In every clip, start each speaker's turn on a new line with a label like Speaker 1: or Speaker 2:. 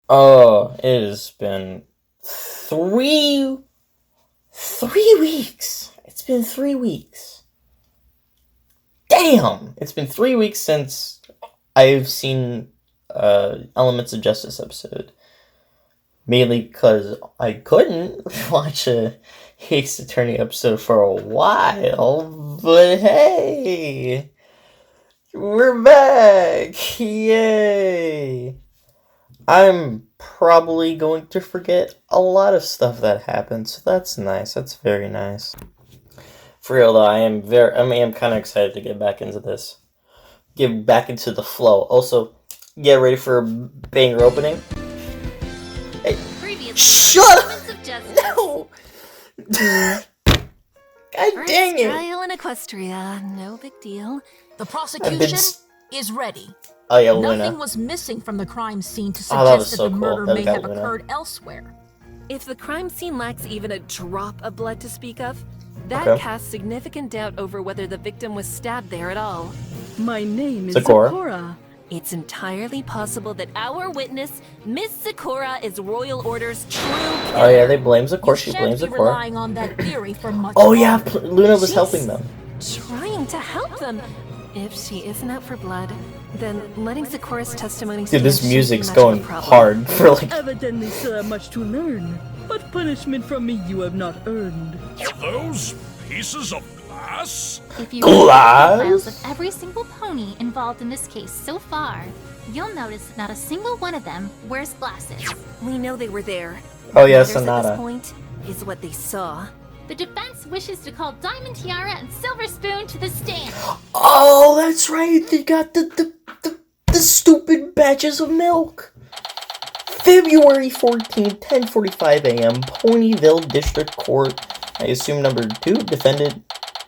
Speaker 1: Oh, it has been three weeks. It's been 3 weeks. Damn! It's been 3 weeks since I've seen Elements of Justice episode. Mainly because I couldn't watch a Ace Attorney episode for a while. But hey! We're back! Yay! I'm probably going to forget a lot of stuff that happened, so that's nice. That's very nice. For real though, I am kind of excited to get back into this. Get back into the flow. Also, get ready for a banger opening. Hey, shut up! No! God dang it!
Speaker 2: Trial in Equestria, no big deal.
Speaker 3: The prosecution is ready.
Speaker 1: Oh yeah, Luna.
Speaker 3: Nothing was missing from the crime scene to suggest that the murder may have occurred elsewhere.
Speaker 2: If the crime scene lacks even a drop of blood to speak of, that casts significant doubt over whether the victim was stabbed there at all.
Speaker 4: My name is
Speaker 1: Sakura.
Speaker 4: Sakura.
Speaker 2: It's entirely possible that our witness, Miss Sakura, is Royal Order's true killer.
Speaker 1: Oh yeah, they blame Sakura. She blames
Speaker 3: Sakura.
Speaker 1: Sakura.
Speaker 3: Relying on that theory for much
Speaker 1: Oh yeah, Luna was helping them.
Speaker 2: Trying to help them. If she isn't out for blood, then letting Sakura's testimony
Speaker 1: Dude,
Speaker 2: stand
Speaker 1: this
Speaker 2: shouldn't
Speaker 1: music's
Speaker 2: be much of a
Speaker 1: going
Speaker 2: problem.
Speaker 1: hard for like.
Speaker 4: Evidently still have much to learn, but punishment from me you have not earned.
Speaker 5: Are those pieces of glass?
Speaker 6: If you
Speaker 1: Glass?
Speaker 6: read the files of every single pony involved in this case so far, you'll notice that not a single one of them wears glasses.
Speaker 2: We know they were there.
Speaker 1: Oh yeah,
Speaker 2: Matters at
Speaker 1: Sonata.
Speaker 2: this point is what they saw.
Speaker 6: The defense wishes to call Diamond Tiara and Silver Spoon to the stand.
Speaker 1: Oh, that's right. They got the stupid batches of milk. February 14th, 10:45 a.m. Ponyville District Court. I assume number 2, defendant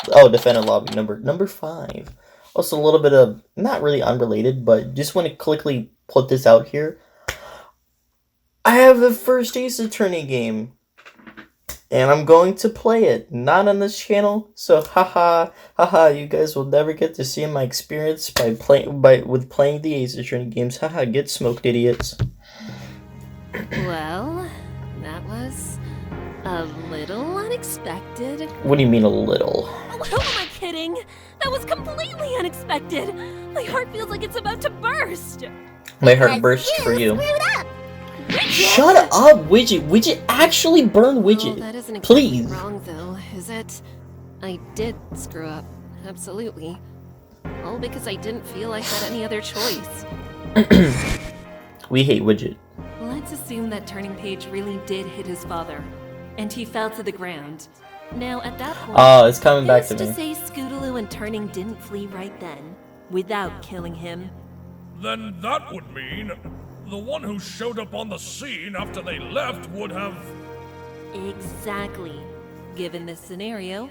Speaker 1: lobby number 5. Also a little bit of, not really unrelated, but just want to quickly put this out here. I have the first Ace Attorney game. And I'm going to play it, not on this channel, so haha, you guys will never get to see my experience with playing the Ace Attorney games. Haha, get smoked, idiots.
Speaker 2: Well, that was a little unexpected.
Speaker 1: What do you mean a little?
Speaker 2: Who am I kidding? That was completely unexpected. My heart feels like it's about to burst.
Speaker 1: My heart burst for you.
Speaker 6: Screwed up.
Speaker 1: Shut up, Widget. Widget, actually burn Widget.
Speaker 2: Oh, that isn't exactly
Speaker 1: Please.
Speaker 2: wrong, though, is it? I did screw up, absolutely. All because I didn't feel I had any other choice.
Speaker 1: We hate Widget.
Speaker 2: Let's assume that Turning Page really did hit his father, and he fell to the ground. Now, at that point,
Speaker 1: Oh, it's coming back to
Speaker 2: who's
Speaker 1: me.
Speaker 2: say Scootaloo and Turning didn't flee right then, without killing him?
Speaker 5: Then that would mean the one who showed up on the scene after they left would have...
Speaker 2: Exactly. Given this scenario,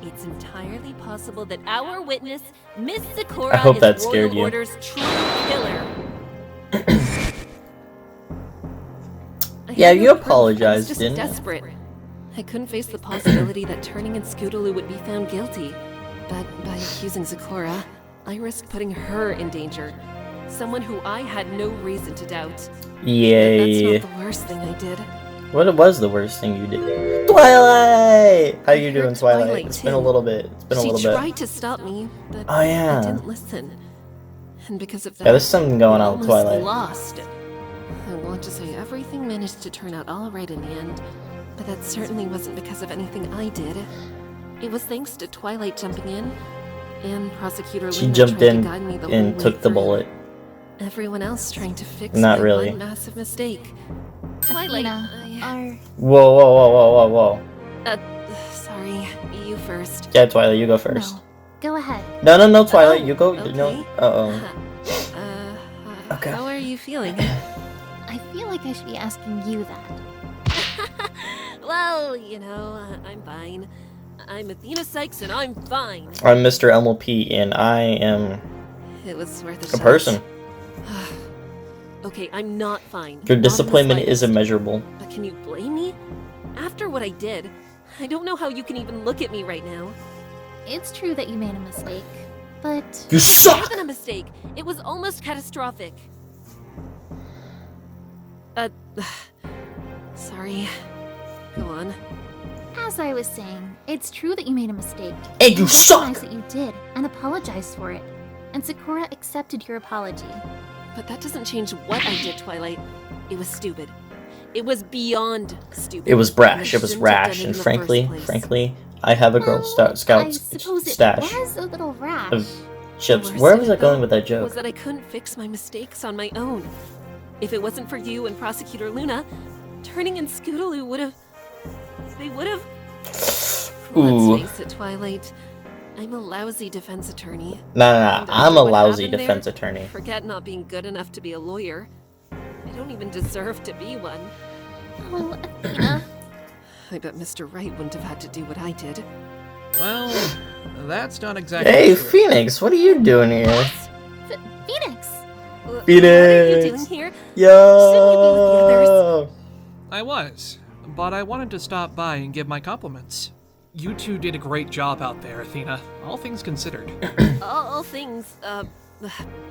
Speaker 2: it's entirely possible that our witness, Miss Sakura,
Speaker 1: I hope that
Speaker 2: is
Speaker 1: scared
Speaker 2: Royal
Speaker 1: you.
Speaker 2: Order's true killer.
Speaker 1: Yeah,
Speaker 2: I
Speaker 1: you
Speaker 2: had no proof. I
Speaker 1: apologized,
Speaker 2: was just
Speaker 1: didn't you?
Speaker 2: desperate. I couldn't face the possibility that Turning and Scootaloo would be found guilty. But by accusing Sakura, I risked putting her in danger. Someone who I had no reason to doubt.
Speaker 1: Yay.
Speaker 2: That's not the worst thing I did.
Speaker 1: What was the worst thing you did? Twilight! How you
Speaker 2: I
Speaker 1: doing,
Speaker 2: heard
Speaker 1: Twilight?
Speaker 2: Twilight,
Speaker 1: It's been a
Speaker 2: too.
Speaker 1: little bit. It's been a
Speaker 2: She
Speaker 1: little bit.
Speaker 2: tried to stop me, but
Speaker 1: Oh, yeah.
Speaker 2: I didn't listen. And because of that,
Speaker 1: Yeah, there's something going
Speaker 2: I
Speaker 1: on with
Speaker 2: almost
Speaker 1: Twilight.
Speaker 2: lost. I want to say everything managed to turn out all right in the end, but that certainly wasn't because of anything I did. It was thanks to Twilight jumping in, and Prosecutor
Speaker 1: She
Speaker 2: Luna
Speaker 1: jumped
Speaker 2: trying
Speaker 1: in
Speaker 2: to guide me the whole
Speaker 1: and
Speaker 2: way
Speaker 1: took the
Speaker 2: through.
Speaker 1: bullet.
Speaker 2: Everyone else trying to fix
Speaker 1: Not
Speaker 2: my
Speaker 1: really.
Speaker 2: one massive mistake. Twilight,
Speaker 6: Are
Speaker 1: Whoa.
Speaker 2: sorry, you first.
Speaker 1: Yeah, Twilight, you go first.
Speaker 6: no. Go ahead.
Speaker 1: No, Twilight,
Speaker 2: Oh,
Speaker 1: you go.
Speaker 2: okay.
Speaker 1: No. Uh-oh. Okay.
Speaker 2: How are you feeling?
Speaker 6: I feel like I should be asking you that.
Speaker 2: Well, I'm fine. I'm Athena Sykes and I'm fine.
Speaker 1: I'm Mr. MLP, and I am
Speaker 2: It was worth
Speaker 1: a
Speaker 2: shot.
Speaker 1: person.
Speaker 2: Okay, I'm not fine.
Speaker 1: Your
Speaker 2: Not in the
Speaker 1: disappointment is
Speaker 2: slightest.
Speaker 1: immeasurable.
Speaker 2: But can you blame me? After what I did, I don't know how you can even look at me right now.
Speaker 6: It's true that you made a mistake, but
Speaker 1: You
Speaker 2: It
Speaker 1: suck!
Speaker 2: wasn't a mistake. It was almost catastrophic. Sorry. Go on.
Speaker 6: As I was saying, it's true that you made a mistake.
Speaker 1: Hey, you suck!
Speaker 6: Recognize that you did, and apologized for it. And Sakura accepted your apology.
Speaker 2: But that doesn't change what I did, Twilight. It was stupid. It was beyond stupid.
Speaker 1: It was brash,
Speaker 2: I
Speaker 1: it was
Speaker 2: shouldn't have done
Speaker 1: rash,
Speaker 2: it
Speaker 1: and
Speaker 2: in the
Speaker 1: frankly,
Speaker 2: first place.
Speaker 1: frankly, I have a Girl Scout
Speaker 6: I suppose it
Speaker 1: stash
Speaker 6: was a little rash.
Speaker 1: of chips.
Speaker 2: The worst
Speaker 1: Where
Speaker 2: of
Speaker 1: was
Speaker 2: it,
Speaker 1: I going
Speaker 2: though,
Speaker 1: with that joke?
Speaker 2: was that I couldn't fix my mistakes on my own. If it wasn't for you and Prosecutor Luna, Turning and Scootaloo would have... They would have...
Speaker 1: Ooh.
Speaker 2: Let's face it, Twilight. I'm a lousy defense attorney.
Speaker 1: Nah,
Speaker 2: And
Speaker 1: I'm a
Speaker 2: what
Speaker 1: lousy
Speaker 2: happened
Speaker 1: defense
Speaker 2: there?
Speaker 1: attorney.
Speaker 2: Forget not being good enough to be a lawyer. I don't even deserve to be one.
Speaker 6: Oh, Athena.
Speaker 2: I bet Mr. Wright wouldn't have had to do what I did.
Speaker 7: Well, that's not exactly
Speaker 1: Hey,
Speaker 7: true.
Speaker 1: Phoenix, what are you doing here?
Speaker 6: Phoenix!
Speaker 2: What are you
Speaker 1: Phoenix!
Speaker 2: doing here?
Speaker 1: Yo!
Speaker 7: I was, but I wanted to stop by and give my compliments. You two did a great job out there, Athena, all things considered.
Speaker 2: All things,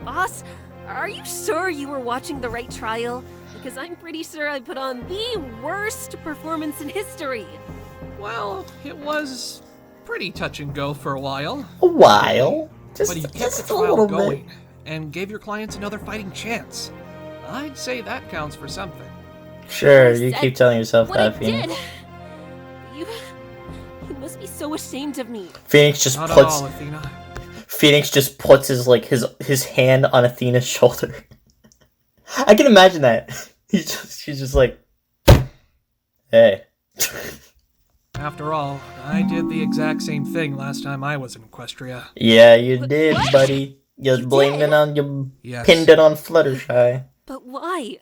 Speaker 2: boss, are you sure you were watching the right trial? Because I'm pretty sure I put on the worst performance in history.
Speaker 7: Well, it was pretty touch and go for a while,
Speaker 1: A while.
Speaker 7: but you kept the
Speaker 1: Just a
Speaker 7: trial
Speaker 1: little
Speaker 7: going
Speaker 1: bit.
Speaker 7: and gave your clients another fighting chance. I'd say that counts for something.
Speaker 1: Sure,
Speaker 2: I
Speaker 1: you
Speaker 2: said
Speaker 1: keep telling yourself
Speaker 2: what
Speaker 1: that,
Speaker 2: I
Speaker 1: Phoenix.
Speaker 2: did. You must be so ashamed of me.
Speaker 1: Phoenix just
Speaker 7: Not at
Speaker 1: puts
Speaker 7: all, Athena.
Speaker 1: Phoenix just puts his hand on Athena's shoulder. I can imagine that. She's just like, hey.
Speaker 7: After all, I did the exact same thing last time I was in Equestria.
Speaker 1: Yeah, you did,
Speaker 2: What?
Speaker 1: buddy. You
Speaker 2: You
Speaker 1: blamed
Speaker 2: did?
Speaker 1: it on you
Speaker 7: Yes.
Speaker 1: pinned it on Fluttershy.
Speaker 2: But why?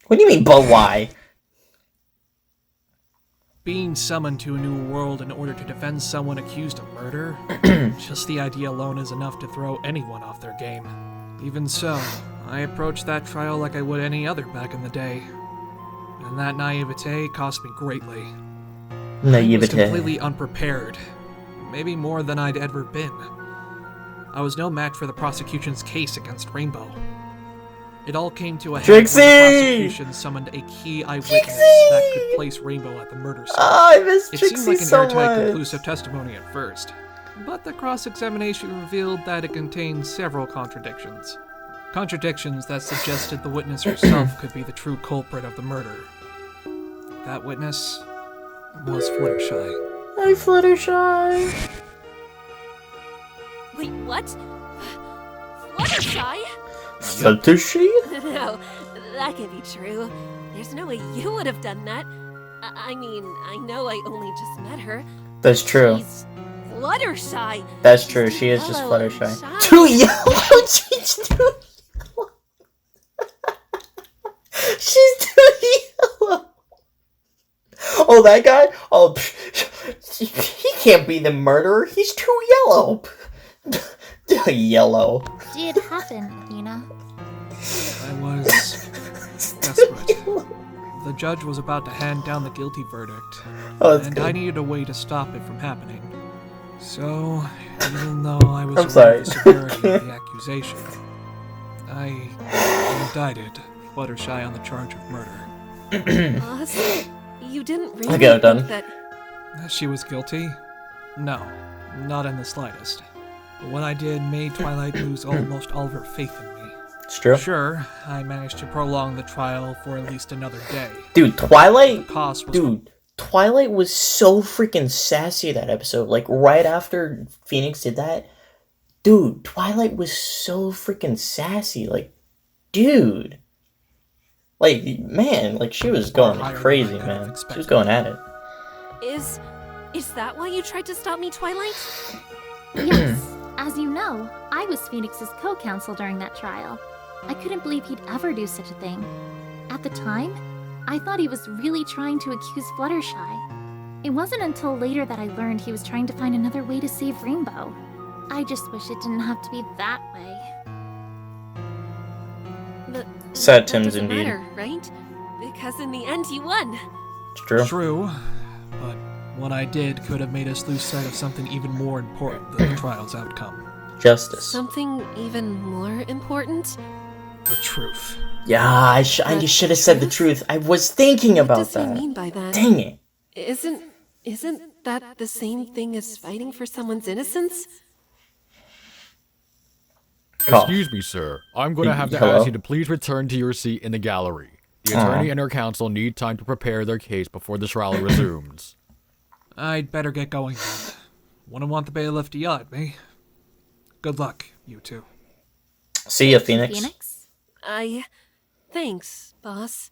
Speaker 1: What do you mean, but why?
Speaker 7: Being summoned to a new world in order to defend someone accused of murder, just the idea alone is enough to throw anyone off their game. Even so, I approached that trial like I would any other back in the day. And that naivete cost me greatly. I was
Speaker 1: Naivete.
Speaker 7: completely unprepared. Maybe more than I'd ever been. I was no match for the prosecution's case against Rainbow. It all came to a head when
Speaker 1: Trixie!
Speaker 7: the prosecution summoned a key eyewitness that could place Rainbow at the murder scene.
Speaker 1: Oh, I miss
Speaker 7: It
Speaker 1: Trixie
Speaker 7: seemed like an
Speaker 1: so
Speaker 7: airtight,
Speaker 1: much.
Speaker 7: conclusive testimony at first, but the cross-examination revealed that it contained several contradictions. Contradictions that suggested the witness herself could be the true culprit of the murder. That witness was Fluttershy.
Speaker 1: Hi, Fluttershy.
Speaker 2: Wait, what? Fluttershy?
Speaker 1: Fluttershy?
Speaker 2: No, that can't be true. There's no way you would have done that. I mean, I know I only just met her.
Speaker 1: That's true.
Speaker 2: She's Fluttershy.
Speaker 1: That's true.
Speaker 2: She's
Speaker 1: She is just
Speaker 2: yellow and
Speaker 1: Fluttershy.
Speaker 2: shy.
Speaker 1: Too yellow. She's too yellow. She's too yellow. Oh, that guy? Oh, he can't be the murderer. He's too yellow. Yellow.
Speaker 6: Did happen, Athena.
Speaker 7: I was desperate. The judge was about to hand down the guilty verdict,
Speaker 1: Oh, that's
Speaker 7: and
Speaker 1: good.
Speaker 7: I needed a way to stop it from happening. So, even though I was
Speaker 1: I'm
Speaker 7: aware
Speaker 1: sorry.
Speaker 7: of the severity of the accusation, I indicted Fluttershy on the charge of murder.
Speaker 2: Boss, you didn't really
Speaker 1: Okay, I'm done.
Speaker 2: think that...
Speaker 7: She was guilty? No, not in the slightest. But what I did made Twilight lose almost all of her faith in me.
Speaker 1: It's true.
Speaker 7: Sure, I managed to prolong the trial for at least another day.
Speaker 1: Dude, Twilight...
Speaker 7: The cost was
Speaker 1: Dude, Twilight was so freaking sassy that episode. Like, right after Phoenix did that, dude, Twilight was so freaking sassy. Like, dude. Like, man, like, she was going
Speaker 7: higher
Speaker 1: crazy,
Speaker 7: than I could have
Speaker 1: man. She
Speaker 7: expected.
Speaker 1: was going at it.
Speaker 2: Is that why you tried to stop me, Twilight?
Speaker 6: Yes. As you know, I was Phoenix's co-counsel during that trial. I couldn't believe he'd ever do such a thing. At the time, I thought he was really trying to accuse Fluttershy. It wasn't until later that I learned he was trying to find another way to save Rainbow. I just wish it didn't have to be that way.
Speaker 2: But
Speaker 1: Sad
Speaker 2: that
Speaker 1: Tims
Speaker 2: doesn't
Speaker 1: indeed.
Speaker 2: matter, right? Because in the end, you won.
Speaker 1: It's true.
Speaker 7: True, but what I did could have made us lose sight of something even more important than the trial's outcome.
Speaker 1: Justice.
Speaker 2: Something even more important?
Speaker 7: The truth.
Speaker 1: Yeah, I should have said the truth. I was thinking about
Speaker 2: What does
Speaker 1: that.
Speaker 2: he mean by that?
Speaker 1: Dang it.
Speaker 2: Isn't that the same thing as fighting for someone's innocence?
Speaker 1: Cough.
Speaker 8: Excuse me, sir. I'm going to have to
Speaker 1: Hello?
Speaker 8: ask you to please return to your seat in the gallery. The attorney and her counsel need time to prepare their case before the trial resumes.
Speaker 7: I'd better get going then. Wouldn't want the bailiff to yell at me. Good luck, you two.
Speaker 1: See ya, Phoenix.
Speaker 6: Phoenix?
Speaker 2: Thanks, boss.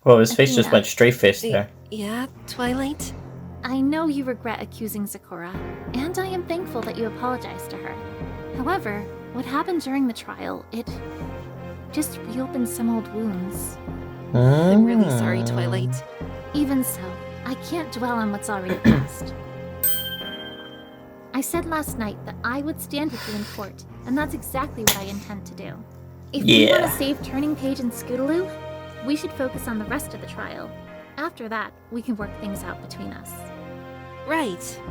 Speaker 1: Whoa, his face just
Speaker 6: Athena.
Speaker 1: went straight face there.
Speaker 2: Yeah, Twilight?
Speaker 6: I know you regret accusing Sakura, and I am thankful that you apologized to her. However, what happened during the trial, it just reopened some old wounds.
Speaker 2: I'm really sorry, Twilight.
Speaker 6: Even so, I can't dwell on what's already past. I said last night that I would stand with you in court, and that's exactly what I intend to do. If we want to save Turning Page and Scootaloo, we should focus on the rest of the trial. After that, we can work things out between us.
Speaker 2: Right.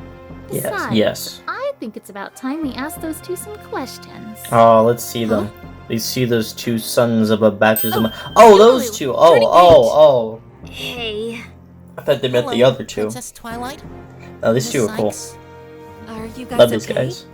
Speaker 6: Besides,
Speaker 1: Yes.
Speaker 6: I think it's about time we ask those two some questions.
Speaker 1: Oh, let's see them. They see those two sons of a batches of... Oh, those two! Oh.
Speaker 9: Hey.
Speaker 1: I thought they meant the other two.
Speaker 9: Princess Twilight.
Speaker 1: Oh, these two are cool.
Speaker 2: Are you guys
Speaker 1: Love these
Speaker 2: okay?
Speaker 1: guys.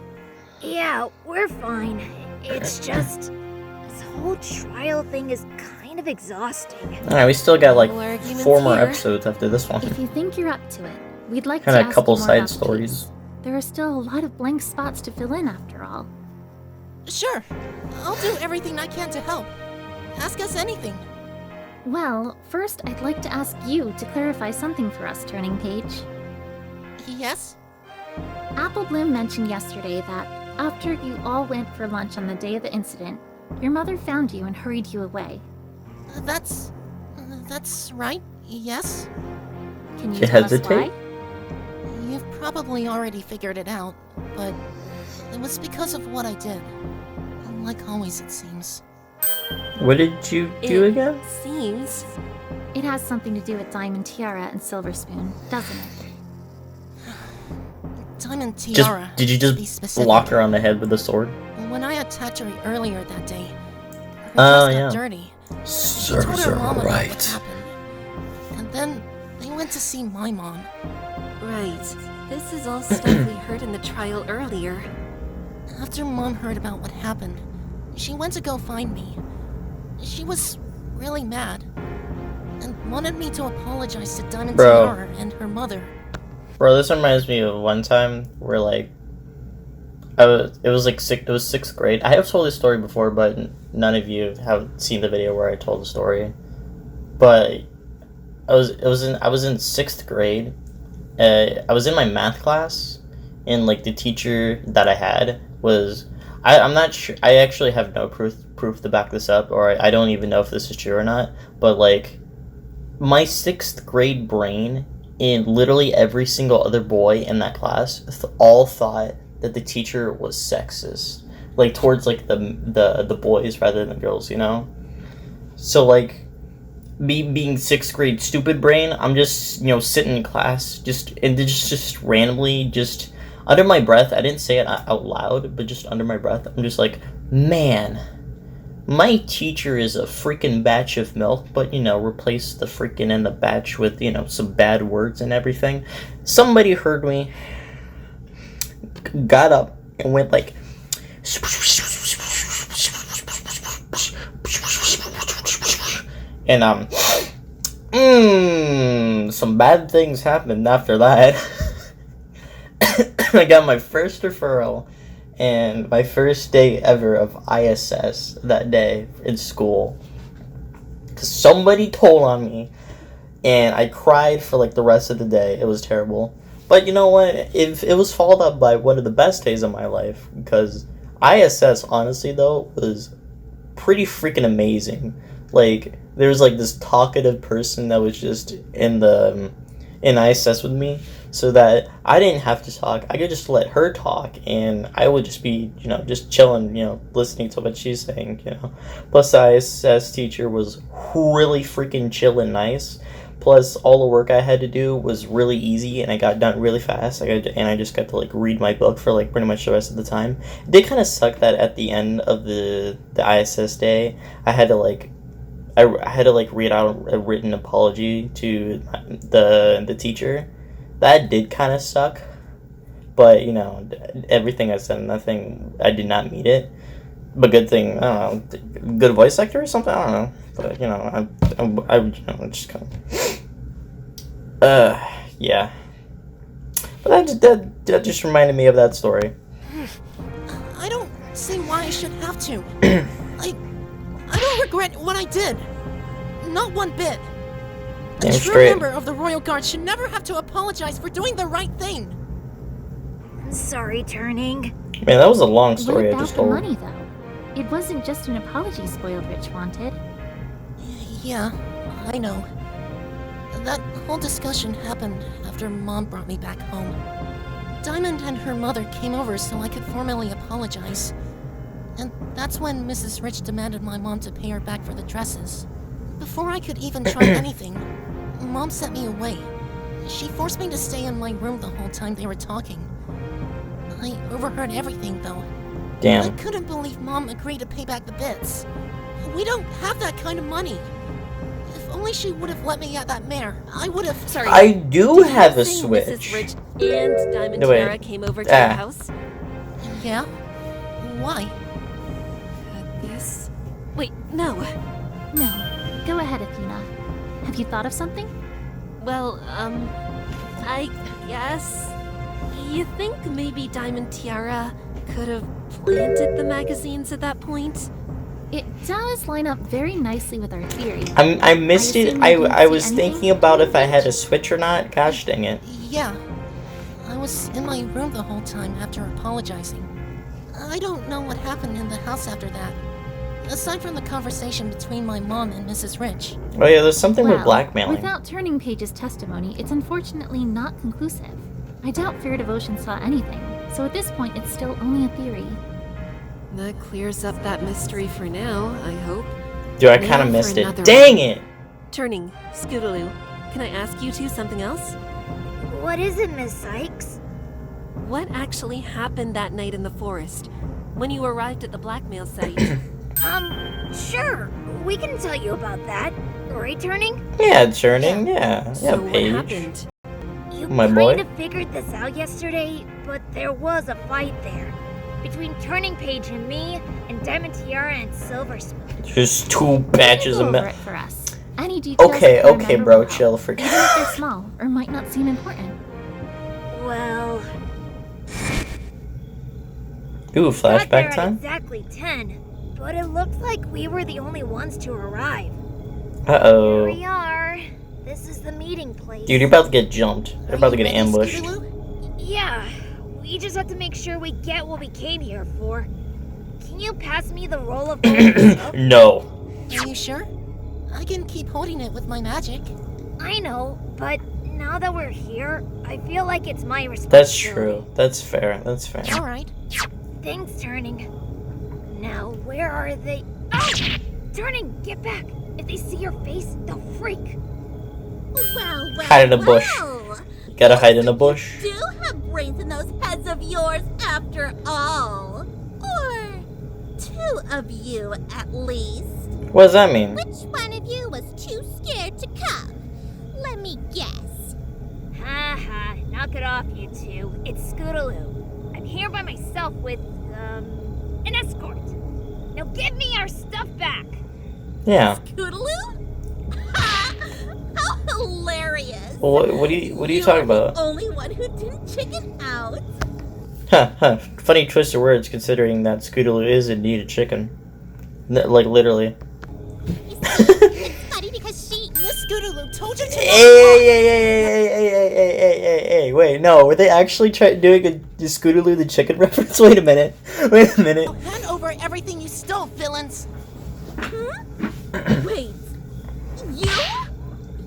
Speaker 9: Yeah, we're fine. It's just this whole trial thing is kind of exhausting.
Speaker 1: Alright, we still got like
Speaker 2: No arguments
Speaker 1: 4 more
Speaker 2: here.
Speaker 1: episodes after this one.
Speaker 6: If you think you're up to it, we'd like
Speaker 1: Kinda
Speaker 6: to
Speaker 1: a
Speaker 6: ask
Speaker 1: couple
Speaker 6: you more
Speaker 1: side
Speaker 6: about the
Speaker 1: stories.
Speaker 6: case. There are still a lot of blank spots to fill in after all.
Speaker 9: Sure, I'll do everything I can to help. Ask us anything.
Speaker 6: Well, first I'd like to ask you to clarify something for us, Turning Page.
Speaker 9: Yes?
Speaker 6: Apple Bloom mentioned yesterday that after you all went for lunch on the day of the incident, your mother found you and hurried you away.
Speaker 9: That's right. Yes?
Speaker 6: Can you
Speaker 1: You
Speaker 6: tell us
Speaker 1: hesitate?
Speaker 6: why?
Speaker 9: You've probably already figured it out, but it was because of what I did. Like always, it seems.
Speaker 1: What did you do again?
Speaker 2: Seems.
Speaker 6: It has something to do with Diamond Tiara and Silver Spoon, doesn't it?
Speaker 9: Diamond Tiara.
Speaker 1: Did you
Speaker 9: to be
Speaker 1: just
Speaker 9: specific.
Speaker 1: block her on the head with a sword?
Speaker 9: When I attacked her earlier that day, her
Speaker 1: Oh,
Speaker 9: dress
Speaker 1: yeah.
Speaker 9: got dirty. She told her mom about what happened. And then they went to see my mom.
Speaker 2: Right. This is all stuff we heard in the trial earlier.
Speaker 9: After mom heard about what happened, she went to go find me. She was really mad and wanted me to apologize to Diamond
Speaker 1: Bro.
Speaker 9: Tiara and her mother.
Speaker 1: Bro, this reminds me of one time where like it was 6th grade. I have told this story before, but none of you have seen the video where I told the story. But I was in 6th grade. I was in my math class, and like the teacher that I had was I'm not sure. I actually have no proof to back this up, or I don't even know if this is true or not. But like my 6th grade brain and literally every single other boy in that class all thought that the teacher was sexist, like towards like the boys rather than the girls, you know. So like me being 6th grade stupid brain, I'm just sitting in class just randomly just under my breath. I didn't say it out loud, but just under my breath, I'm just like, man, my teacher is a freaking batch of milk, but replace the freaking and the batch with some bad words and everything. Somebody heard me, got up and went like and some bad things happened after that. I got my first referral and my first day ever of ISS that day in school. 'Cause somebody told on me, and I cried for like the rest of the day. It was terrible. But you know what? It was followed up by one of the best days of my life, because ISS, honestly though, was pretty freaking amazing. Like, there was like this talkative person that was just in ISS with me, so that I didn't have to talk. I could just let her talk, and I would just be, just chilling, listening to what she's saying, Plus, the ISS teacher was really freaking chill and nice. Plus, all the work I had to do was really easy, and I got done really fast. And I just got to like read my book for like pretty much the rest of the time. It did kind of suck that at the end of the ISS day, I had to like read out a written apology to the teacher. That did kind of suck, but you know, everything I said, nothing, I did not meet it. But good thing, I don't know, good voice actor or something. I don't know, but you know, I you know, just kind of, yeah. But that just reminded me of that story.
Speaker 9: I don't see why I should have to. I don't regret what I did. Not one bit. A true member of the Royal Guard should never have to apologize for doing the right thing.
Speaker 10: Sorry, Turning.
Speaker 1: Man, that was a long story I just told.
Speaker 6: What about the money, though? It wasn't just an apology Spoiled Rich wanted.
Speaker 9: Yeah, I know. That whole discussion happened after Mom brought me back home. Diamond and her mother came over so I could formally apologize. And that's when Mrs. Rich demanded my mom to pay her back for the dresses. Before I could even try anything, Mom sent me away. She forced me to stay in my room the whole time they were talking. I overheard everything, though.
Speaker 1: Damn.
Speaker 9: I couldn't believe Mom agreed to pay back the bits. We don't have that kind of money. If only she would have let me at that mare, I would have...
Speaker 2: Sorry.
Speaker 1: I do have a Switch.
Speaker 2: Mrs. Rich and Diamond Tiara came over to your house?
Speaker 9: Yeah? Why?
Speaker 2: This? Wait, no.
Speaker 6: No. Go ahead, Athena. Have you thought of something?
Speaker 2: Well, I guess... You think maybe Diamond Tiara could have planted the magazines at that point?
Speaker 6: It does line up very nicely with our theory.
Speaker 1: I missed it. I was thinking about if I had a Switch or not. Gosh dang it.
Speaker 9: Yeah. I was in my room the whole time after apologizing. I don't know what happened in the house after that. Aside from the conversation between my mom and Mrs. Rich.
Speaker 1: Oh yeah, there's something with blackmailing.
Speaker 6: Without Turning Page's testimony, it's unfortunately not conclusive. I doubt Fair Devotion saw anything, so at this point it's still only a theory.
Speaker 2: That clears up that mystery for now, I hope.
Speaker 1: Dude, I kind of missed it. Dang it!
Speaker 2: Turning, Scootaloo, can I ask you two something else?
Speaker 10: What is it, Miss Sykes?
Speaker 2: What actually happened that night in the forest, when you arrived at the blackmail site?
Speaker 10: Sure. We can tell you about that. Right, Turning?
Speaker 1: Yeah, Turning, yeah.
Speaker 2: So
Speaker 1: Paige.
Speaker 2: what happened?
Speaker 10: You
Speaker 1: My boy?
Speaker 10: kind of figured this out yesterday, but there was a fight there. Between Turning Page and me, and Diamond Tiara and Silver Spoon.
Speaker 1: Just two batches of
Speaker 6: it for us. Any details
Speaker 1: Okay, bro, chill. Forget.
Speaker 6: Even if they're small, or might not seem important.
Speaker 10: Well...
Speaker 1: Ooh, flashback
Speaker 10: got there
Speaker 1: time?
Speaker 10: At exactly 10, but it looks like we were the only ones to arrive.
Speaker 1: Uh-oh.
Speaker 10: Here we are. This is the meeting place.
Speaker 1: Dude, you're about to get jumped. You're about to get ambushed.
Speaker 10: Yeah, we just have to make sure we get what we came here for. Can you pass me the roll of gold?
Speaker 1: No.
Speaker 9: Are you sure? I can keep holding it with my magic.
Speaker 10: I know, but now that we're here, I feel like it's my responsibility.
Speaker 1: That's true. That's fair. That's fair.
Speaker 9: Alright.
Speaker 10: Thanks, Turning. Now, where are they? Oh! Turning, get back! If they see your face, they'll freak.
Speaker 11: Well,
Speaker 1: hide in a bush. Gotta hide in a bush.
Speaker 11: You do have brains in those heads of yours after all. Or two of you, at least.
Speaker 1: What does that mean?
Speaker 11: Which one of you was too scared to come? Let me guess.
Speaker 10: Ha ha, knock it off, you two. It's Scootaloo. I'm here by myself with, an escort. Now give me our stuff back.
Speaker 1: Yeah.
Speaker 11: Scootaloo? How hilarious!
Speaker 1: Well, what are you talking about?
Speaker 11: The only one who didn't chicken out.
Speaker 1: Huh. Funny twist of words, considering that Scootaloo is indeed a chicken. Like literally.
Speaker 11: It's funny because
Speaker 9: Miss Scootaloo told you to.
Speaker 1: Hey! Wait, no, were they actually doing a Scootaloo the chicken reference? Wait a minute.
Speaker 9: I'll hand over everything you stole, villains.
Speaker 11: Wait,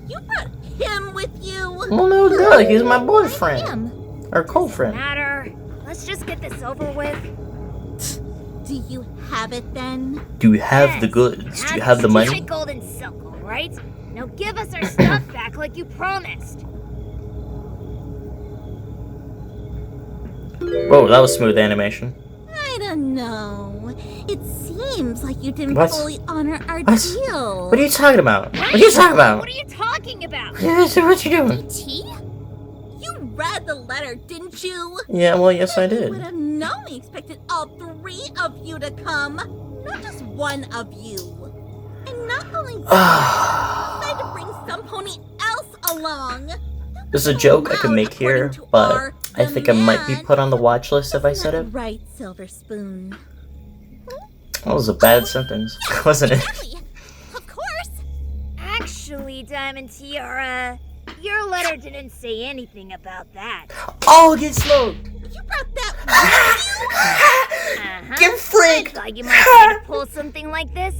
Speaker 11: you brought him with you?
Speaker 1: Well, no, duh, he's my boyfriend. Or co-friend.
Speaker 10: Matter. Let's just get this over with.
Speaker 11: Do you have it then?
Speaker 1: Do you have the goods? Do you have the money?
Speaker 10: Gold and silk, right? Now give us our stuff back like you promised.
Speaker 1: Whoa, that was smooth animation.
Speaker 11: I don't know. It seems like you didn't
Speaker 1: What?
Speaker 11: fully honor our
Speaker 1: What?
Speaker 11: deal.
Speaker 1: What are you talking about? What are you talking about?
Speaker 10: What are you talking about?
Speaker 1: What you doing?
Speaker 11: T? You read the letter, didn't you?
Speaker 1: Yeah, well, yes, I
Speaker 11: I would
Speaker 1: did.
Speaker 11: have known we expected all three of you to come, not just one of you. And not only that, you decided to bring some pony else along.
Speaker 1: There's a joke I could make here, but I think I might be put on the watch list if I said it.
Speaker 11: Right, Silver Spoon.
Speaker 1: That was a bad sentence, wasn't it?
Speaker 11: Of course.
Speaker 10: Actually, Diamond Tiara, your letter didn't say anything about that.
Speaker 1: Oh, get smoked!
Speaker 11: You brought that with you?
Speaker 1: Get freaked!
Speaker 10: I thought you might try to pull something like this.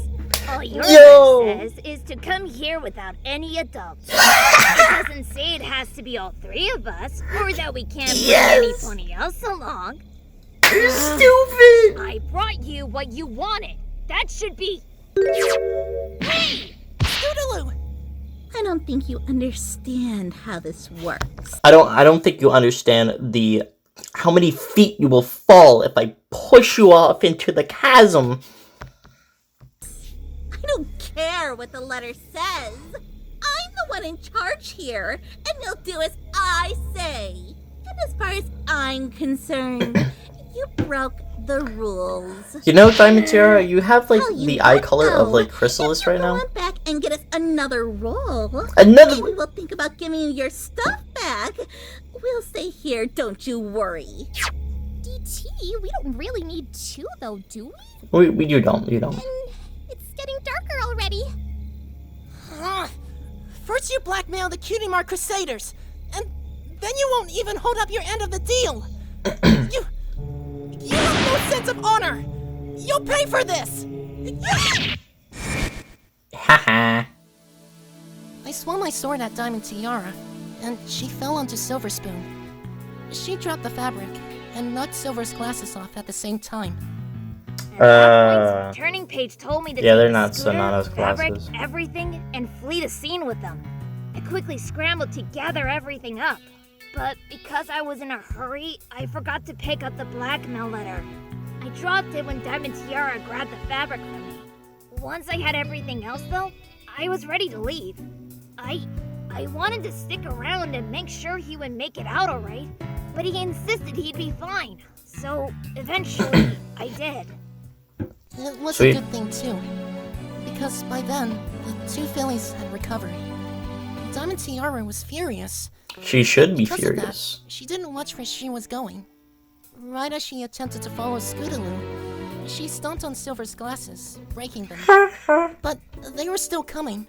Speaker 10: All your letter says is to come here without any adults. It doesn't say it has to be all three of us, or that we can't bring anybody else along.
Speaker 1: You're stupid!
Speaker 10: I brought you what you wanted. That should be... Hey!
Speaker 11: Scootaloo! I don't think you understand how this works.
Speaker 1: I don't think you understand how many feet you will fall if I push you off into the chasm.
Speaker 11: I don't care what the letter says. I'm the one in charge here, and you'll do as I say. And as far as I'm concerned, you broke the rules.
Speaker 1: You know, Diamond Tiara, you have like
Speaker 11: You
Speaker 1: the eye
Speaker 11: don't
Speaker 1: color of
Speaker 11: know.
Speaker 1: like Chrysalis right now.
Speaker 11: Come back and get us another roll.
Speaker 1: Another-
Speaker 11: Maybe we'll think about giving you your stuff back. We'll stay here, don't you worry.
Speaker 6: DT, we don't really need two, though, do we?
Speaker 1: You don't.
Speaker 6: It's getting darker already.
Speaker 9: First you blackmail the Cutie Mark Crusaders, and then you won't even hold up your end of the deal. You have no sense of honor. You'll pay for this.
Speaker 1: Haha.
Speaker 9: I swung my sword at Diamond Tiara, and she fell onto Silver Spoon. She dropped the fabric and knocked Silver's glasses off at the same time.
Speaker 10: Turning page told me to
Speaker 1: yeah,
Speaker 10: take
Speaker 1: they're
Speaker 10: the
Speaker 1: not
Speaker 10: scooter,
Speaker 1: Sonata's
Speaker 10: fabric,
Speaker 1: glasses.
Speaker 10: everything, and flee the scene with them. I quickly scrambled to gather everything up, but because I was in a hurry, I forgot to pick up the blackmail letter. I dropped it when Diamond Tiara grabbed the fabric from me. Once I had everything else, though, I was ready to leave. I wanted to stick around and make sure he would make it out all right, but he insisted he'd be fine. So eventually, I did.
Speaker 9: It was
Speaker 1: Sweet.
Speaker 9: a good thing, too, because by then, the two fillies had recovered. Diamond Tiara was furious.
Speaker 1: She should be
Speaker 9: Because of
Speaker 1: furious.
Speaker 9: that, she didn't watch where she was going. Right as she attempted to follow Scootaloo, she stomped on Silver's glasses, breaking them. But they were still coming.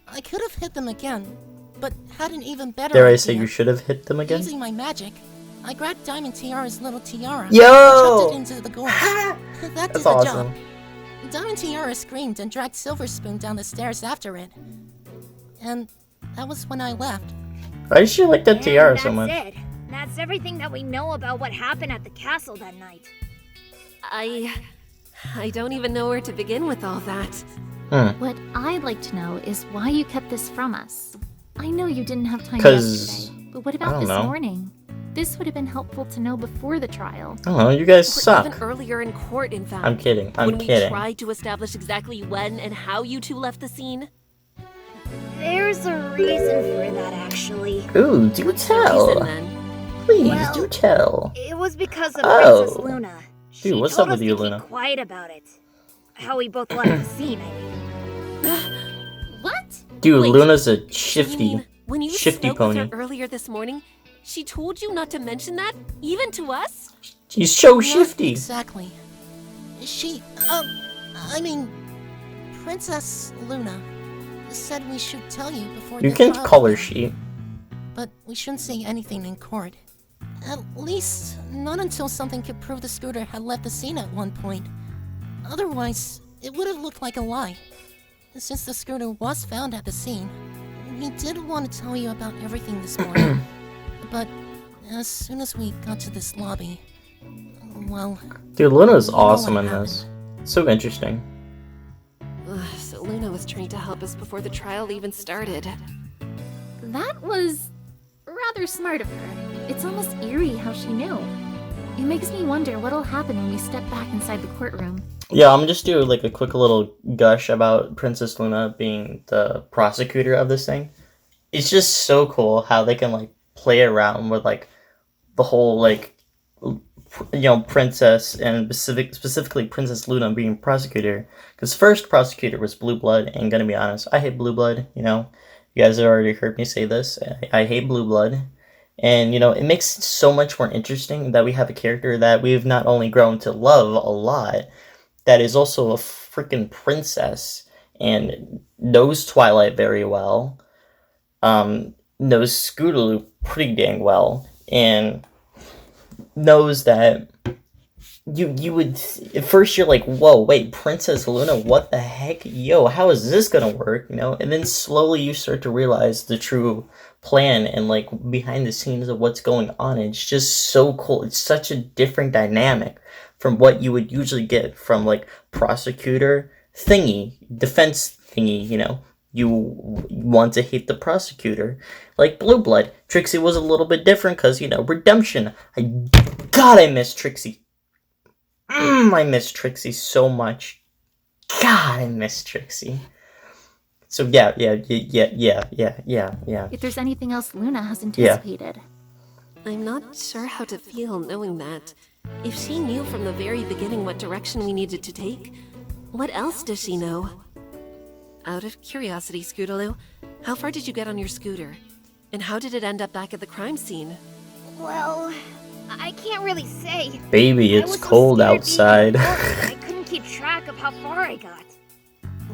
Speaker 9: I could have hit them again, but had an even better
Speaker 1: Dare I
Speaker 9: idea.
Speaker 1: say you should have hit them again?
Speaker 9: Using my magic, I grabbed Diamond Tiara's little tiara
Speaker 1: Yo!
Speaker 9: and chucked it into the gorge. That did
Speaker 1: That's
Speaker 9: the
Speaker 1: awesome.
Speaker 9: job. Diamond Tiara screamed and dragged Silver Spoon down the stairs after it. And that was when I left.
Speaker 1: Why does she like that tiara
Speaker 10: And
Speaker 1: so much?
Speaker 10: That's it. That's everything that we know about what happened at the castle that night.
Speaker 2: I don't even know where to begin with all that.
Speaker 6: What I'd like to know is why you kept this from us. I know you didn't have time
Speaker 1: 'Cause-
Speaker 6: yesterday, but what
Speaker 1: I
Speaker 6: about
Speaker 1: don't
Speaker 6: this
Speaker 1: know.
Speaker 6: morning? This would have been helpful to know before the trial.
Speaker 1: I don't know, you guys
Speaker 2: Or
Speaker 1: suck.
Speaker 2: even earlier in court, in fact.
Speaker 1: I'm kidding, I'm
Speaker 2: when
Speaker 1: kidding.
Speaker 2: we tried to establish exactly when and how you two left the scene.
Speaker 10: There's a reason for that, actually.
Speaker 1: Ooh, do
Speaker 2: What's
Speaker 1: tell.
Speaker 2: the reason then?
Speaker 1: Please,
Speaker 10: Well,
Speaker 1: do tell.
Speaker 10: It was because of
Speaker 1: Oh.
Speaker 10: Princess Luna. She
Speaker 1: Dude, what's
Speaker 10: told
Speaker 1: up with
Speaker 10: us
Speaker 1: you,
Speaker 10: to
Speaker 1: Luna?
Speaker 10: keep quiet about it. How we both left the scene, I mean.
Speaker 6: What?
Speaker 1: Dude,
Speaker 2: Wait,
Speaker 1: Luna's a
Speaker 2: You
Speaker 1: shifty.
Speaker 2: mean, when you
Speaker 1: shifty
Speaker 2: spoke
Speaker 1: pony.
Speaker 2: with her earlier this morning, she told you not to mention that, even to us?
Speaker 1: She's so
Speaker 9: Not
Speaker 1: shifty.
Speaker 9: Exactly. Princess Luna said we should tell you before
Speaker 1: You
Speaker 9: the
Speaker 1: can
Speaker 9: trial
Speaker 1: call her
Speaker 9: began.
Speaker 1: she.
Speaker 9: But we shouldn't say anything in court. At least, not until something could prove the scooter had left the scene at one point. Otherwise, it would have looked like a lie. Since the scooter was found at the scene, we did want to tell you about everything this morning. But as soon as we got to this lobby, well...
Speaker 1: Dude, Luna's
Speaker 9: you know
Speaker 1: awesome
Speaker 9: what
Speaker 1: in this. So interesting.
Speaker 2: So Luna was was trying to help us before the trial even started.
Speaker 6: That was rather smart of her. It's almost eerie how she knew. It makes me wonder what'll happen when we step back inside the courtroom.
Speaker 1: Yeah, I'm gonna just do like a quick little gush about Princess Luna being the prosecutor of this thing. It's just so cool how they can like play around with like the whole like princess and specifically Princess Luna being prosecutor. Because first prosecutor was Blue Blood, and gonna be honest, I hate Blue Blood. You guys have already heard me say this. I hate Blue Blood. And, it makes it so much more interesting that we have a character that we've not only grown to love a lot, that is also a freaking princess, and knows Twilight very well, knows Scootaloo pretty dang well, and knows that you would, at first you're like, whoa, wait, Princess Luna, what the heck? Yo, how is this gonna work? And then slowly you start to realize the true plan and like behind the scenes of what's going on. It's just so cool. It's such a different dynamic from what you would usually get from like prosecutor thingy, defense thingy, you want to hate the prosecutor. Like Blue Blood, Trixie was a little bit different because, redemption. I miss Trixie. I miss Trixie so much. God, I miss Trixie. So yeah.
Speaker 6: If there's anything else Luna has anticipated.
Speaker 2: I'm not sure how to feel knowing that. If she knew from the very beginning what direction we needed to take, what else does she know? Out of curiosity, Scootaloo, how far did you get on your scooter? And how did it end up back at the crime scene?
Speaker 10: Well, I can't really say.
Speaker 1: Baby, it's cold outside.
Speaker 10: I couldn't keep track of how far I got.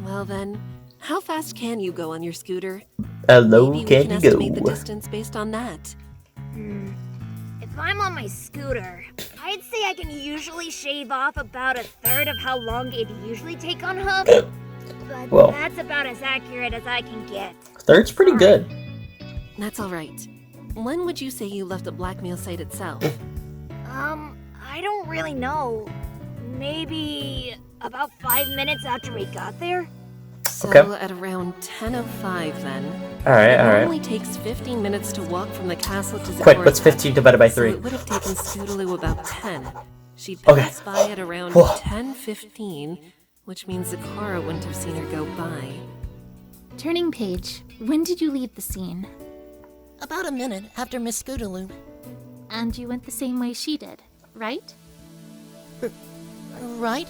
Speaker 2: Well then, how fast can you go on your scooter?
Speaker 1: Hello,
Speaker 2: Maybe
Speaker 1: can
Speaker 2: we can
Speaker 1: you
Speaker 2: estimate
Speaker 1: go?
Speaker 2: the distance based on that.
Speaker 10: If I'm on my scooter, I'd say I can usually shave off about a third of how long it'd usually take on hoof. But
Speaker 1: Well,
Speaker 10: that's about as accurate as I can get.
Speaker 1: third's pretty good.
Speaker 2: That's alright. When would you say you left the Blackmail site itself?
Speaker 10: I don't really know. Maybe about 5 minutes after we got there?
Speaker 2: So
Speaker 1: Okay.
Speaker 2: at around 10:05 then.
Speaker 1: Alright,
Speaker 2: It
Speaker 1: alright.
Speaker 2: only takes 15 minutes to walk from the castle to Zikora's
Speaker 1: Quick, what's
Speaker 2: hut,
Speaker 1: 15 divided by 3?
Speaker 2: So it would have taken Scootaloo about 10. She'd
Speaker 1: Okay.
Speaker 2: pass by at around
Speaker 1: Whoa.
Speaker 2: 10:15, which means Zikora wouldn't have seen her go by.
Speaker 6: Turning page. When did you leave the scene?
Speaker 9: About a minute after Miss Scootaloo.
Speaker 6: And you went the same way she did, right?
Speaker 9: Right?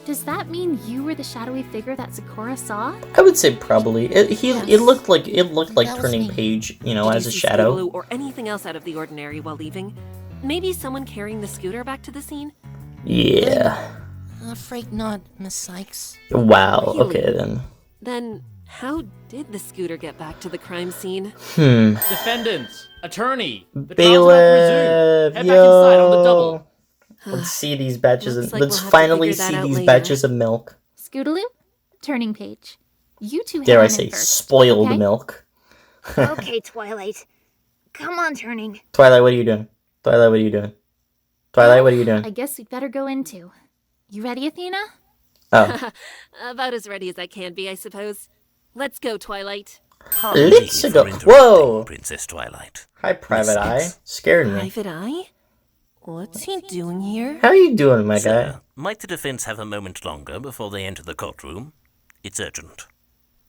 Speaker 6: Does that mean you were the shadowy figure that Zikora saw?
Speaker 1: I would say probably. It looked like
Speaker 9: That was
Speaker 1: turning
Speaker 9: me.
Speaker 1: page,
Speaker 2: Did
Speaker 1: as
Speaker 2: you
Speaker 1: a
Speaker 2: see
Speaker 1: shadow.
Speaker 2: Scootaloo or anything else out of the ordinary while leaving? Maybe someone carrying the scooter back to the scene?
Speaker 1: Yeah.
Speaker 9: Afraid not, Miss Sykes.
Speaker 1: Wow.
Speaker 2: Really?
Speaker 1: Okay then.
Speaker 2: Then how did the scooter get back to the crime scene?
Speaker 12: Defendants, attorney, the trial's about to resume.
Speaker 1: Bailiff,
Speaker 12: Head back inside on the
Speaker 1: yo.
Speaker 12: double.
Speaker 1: Let's see these batches
Speaker 2: Looks
Speaker 1: of.
Speaker 2: like
Speaker 1: Let's
Speaker 2: we'll have to
Speaker 1: finally
Speaker 2: figure that
Speaker 1: see
Speaker 2: out
Speaker 1: these
Speaker 2: later.
Speaker 1: batches of milk.
Speaker 6: Scootaloo? Turning page. You two
Speaker 1: Dare
Speaker 6: head
Speaker 1: I
Speaker 6: on
Speaker 1: say
Speaker 6: in first,
Speaker 1: spoiled
Speaker 6: okay?
Speaker 1: milk?
Speaker 10: Okay, Twilight. Come on, Turning.
Speaker 1: Twilight, what are you doing? Twilight, what are you doing? Twilight, what are you doing?
Speaker 6: I guess we'd better go in too. You ready, Athena?
Speaker 1: Oh,
Speaker 2: About as ready as I can be, I suppose. Let's go, Twilight.
Speaker 1: let's go. Whoa!
Speaker 13: Princess Twilight.
Speaker 1: Hi, Private Eye. Scared me.
Speaker 2: Private Eye? What's he doing here?
Speaker 1: How you doing, my guy?
Speaker 13: Sir, might the defense have a moment longer before they enter the courtroom? It's urgent.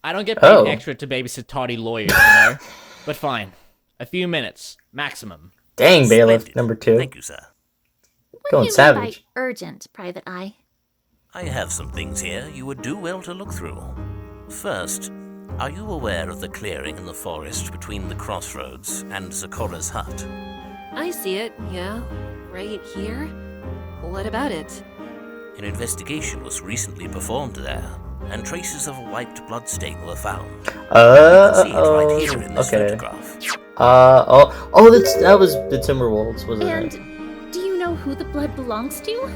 Speaker 12: I don't get paid
Speaker 1: Oh.
Speaker 12: extra to babysit tawdy lawyers, But fine. A few minutes, maximum.
Speaker 1: Dang, Bailiff,
Speaker 13: Splendid.
Speaker 1: number 2.
Speaker 13: Thank you, sir.
Speaker 6: What
Speaker 1: Going
Speaker 6: do you
Speaker 1: savage.
Speaker 6: mean by urgent, Private Eye?
Speaker 13: I have some things here you would do well to look through. First, are you aware of the clearing in the forest between the crossroads and Zikora's hut?
Speaker 2: I see it, yeah. Right here. What about it?
Speaker 13: An investigation was recently performed there, and traces of a wiped bloodstain were found. You can see it right here in this
Speaker 1: okay.
Speaker 13: photograph.
Speaker 1: That was the Timberwolves, wasn't
Speaker 6: And
Speaker 1: it?
Speaker 6: do you know who the blood belongs to?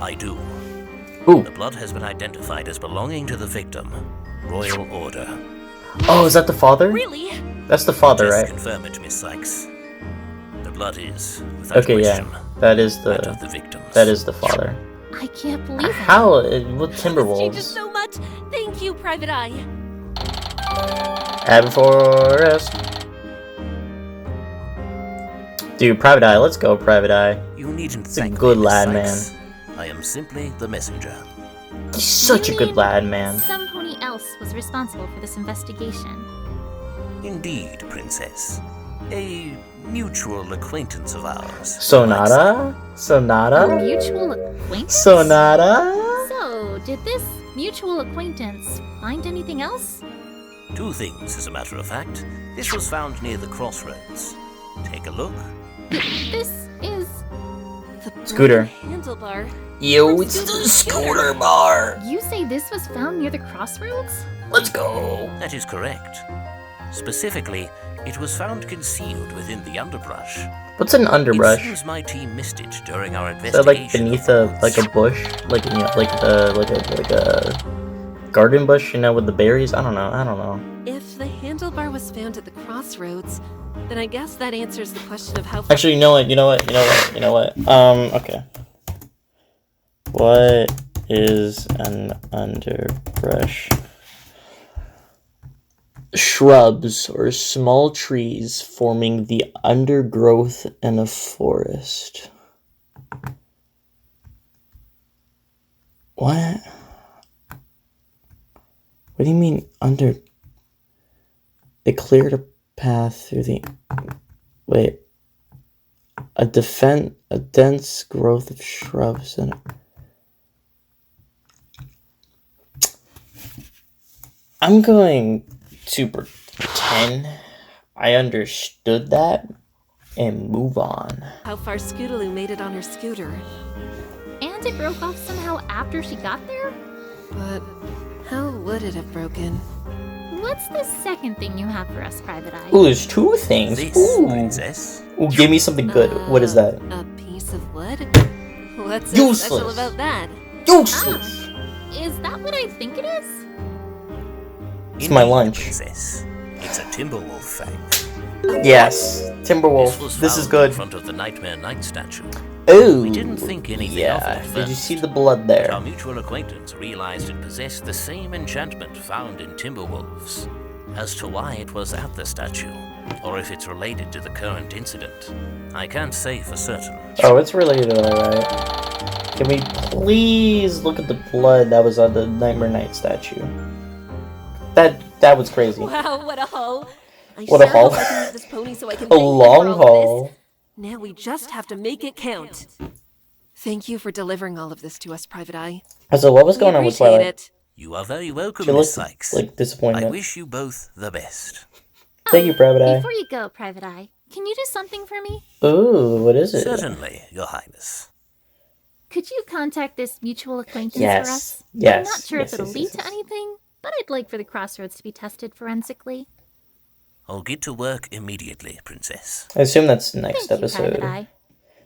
Speaker 13: I do.
Speaker 1: Ooh.
Speaker 13: The blood has been identified as belonging to the victim. Royal Order.
Speaker 1: Oh, is that the father?
Speaker 2: Really?
Speaker 1: That's the father,
Speaker 13: Just
Speaker 1: right?
Speaker 13: confirm it, Miss Sykes. The blood is, without
Speaker 1: Okay,
Speaker 13: question,
Speaker 1: yeah. That is
Speaker 13: that of
Speaker 1: the
Speaker 13: the victims.
Speaker 1: that is the father.
Speaker 6: I can't believe it.
Speaker 1: How with
Speaker 2: This changes
Speaker 1: Timberwolves?
Speaker 2: so much. Thank you, you, Private Eye.
Speaker 1: Happy Forest. Dude, Private Eye, let's go, Private Eye.
Speaker 13: You needn't
Speaker 1: He's a
Speaker 13: thank
Speaker 1: good
Speaker 13: me, Miss
Speaker 1: lad,
Speaker 13: Sykes.
Speaker 1: man.
Speaker 13: I am simply the messenger.
Speaker 1: He's such a good lad, man.
Speaker 6: Some pony else was responsible for this investigation.
Speaker 13: Indeed, Princess. A mutual acquaintance of ours.
Speaker 1: Sonata? Sonata?
Speaker 6: A mutual acquaintance?
Speaker 1: Sonata?
Speaker 6: So, did this mutual acquaintance find anything else?
Speaker 13: Two things, as a matter of fact. This was found near the crossroads. Take a look.
Speaker 6: This is...
Speaker 2: The
Speaker 1: Scooter.
Speaker 2: handlebar.
Speaker 1: Yo, it's the scooter bar.
Speaker 6: You say this was found near the crossroads?
Speaker 1: Let's go.
Speaker 13: That is correct. Specifically, it was found concealed within the underbrush.
Speaker 1: What's an underbrush?
Speaker 13: It seems my team missed it during our
Speaker 1: Is that
Speaker 13: investigation.
Speaker 1: like beneath a bush, like like a garden bush, you know, with the berries? I don't know.
Speaker 2: If the handlebar was found at the crossroads, then I guess that answers the question of how.
Speaker 1: Actually, you know what? Okay. What is an underbrush? Shrubs or small trees forming the undergrowth in a forest. What? What do you mean under? It cleared a path through the... Wait. A dense growth of shrubs and... I'm going to pretend I understood that and move on.
Speaker 2: How far Scootaloo made it on her scooter.
Speaker 6: And it broke off somehow after she got there?
Speaker 2: But how would it have broken?
Speaker 6: What's the second thing you have for us, Private Eye?
Speaker 1: Ooh, there's two things.
Speaker 13: This,
Speaker 1: Ooh.
Speaker 13: Princess.
Speaker 1: Ooh, give me something good. What is that?
Speaker 2: A piece of wood? What's so special about that?
Speaker 1: Useless!
Speaker 6: Is that what I think it is?
Speaker 1: It's my lunch.
Speaker 13: Princess. It's a Timberwolf fang.
Speaker 1: Yes, Timberwolf. This is good.
Speaker 13: In front of the Nightmare Knight statue.
Speaker 1: Ooh.
Speaker 13: We didn't think anything of it at first.
Speaker 1: Did you see the blood there?
Speaker 13: Our mutual acquaintance realized it possessed the same enchantment found in Timberwolves. As to why it was at the statue, or if it's related to the current incident, I can't say for certain.
Speaker 1: Oh, it's related, alright. Can we please look at the blood that was on the Nightmare Knight statue? That was crazy.
Speaker 2: Wow, what a haul!
Speaker 1: What a haul.
Speaker 2: I can use this pony so I can
Speaker 1: A
Speaker 2: thank you
Speaker 1: long
Speaker 2: for all of
Speaker 1: haul.
Speaker 2: this. Now we just have to make it count. Thank you for delivering all of this to us, Private Eye.
Speaker 1: So what was going on with
Speaker 2: Appreciate
Speaker 1: Twilight?
Speaker 2: it.
Speaker 13: You are very welcome,
Speaker 1: She
Speaker 13: Miss
Speaker 1: looked
Speaker 13: Sykes.
Speaker 1: like disappointment.
Speaker 13: I wish you both the best.
Speaker 1: Thank you, Private Eye.
Speaker 6: Before you go, Private Eye, can you do something for me?
Speaker 1: Ooh, what is it?
Speaker 13: Certainly, Your Highness.
Speaker 6: Could you contact this mutual acquaintance
Speaker 1: Yes.
Speaker 6: for us?
Speaker 1: Yes.
Speaker 6: I'm not sure
Speaker 1: Yes,
Speaker 6: if it'll
Speaker 1: yes,
Speaker 6: lead
Speaker 1: yes,
Speaker 6: to
Speaker 1: yes.
Speaker 6: anything, but I'd like for the crossroads to be tested forensically.
Speaker 13: I'll get to work immediately, Princess.
Speaker 1: I assume that's next
Speaker 6: Thank you,
Speaker 1: episode.
Speaker 6: Private Eye.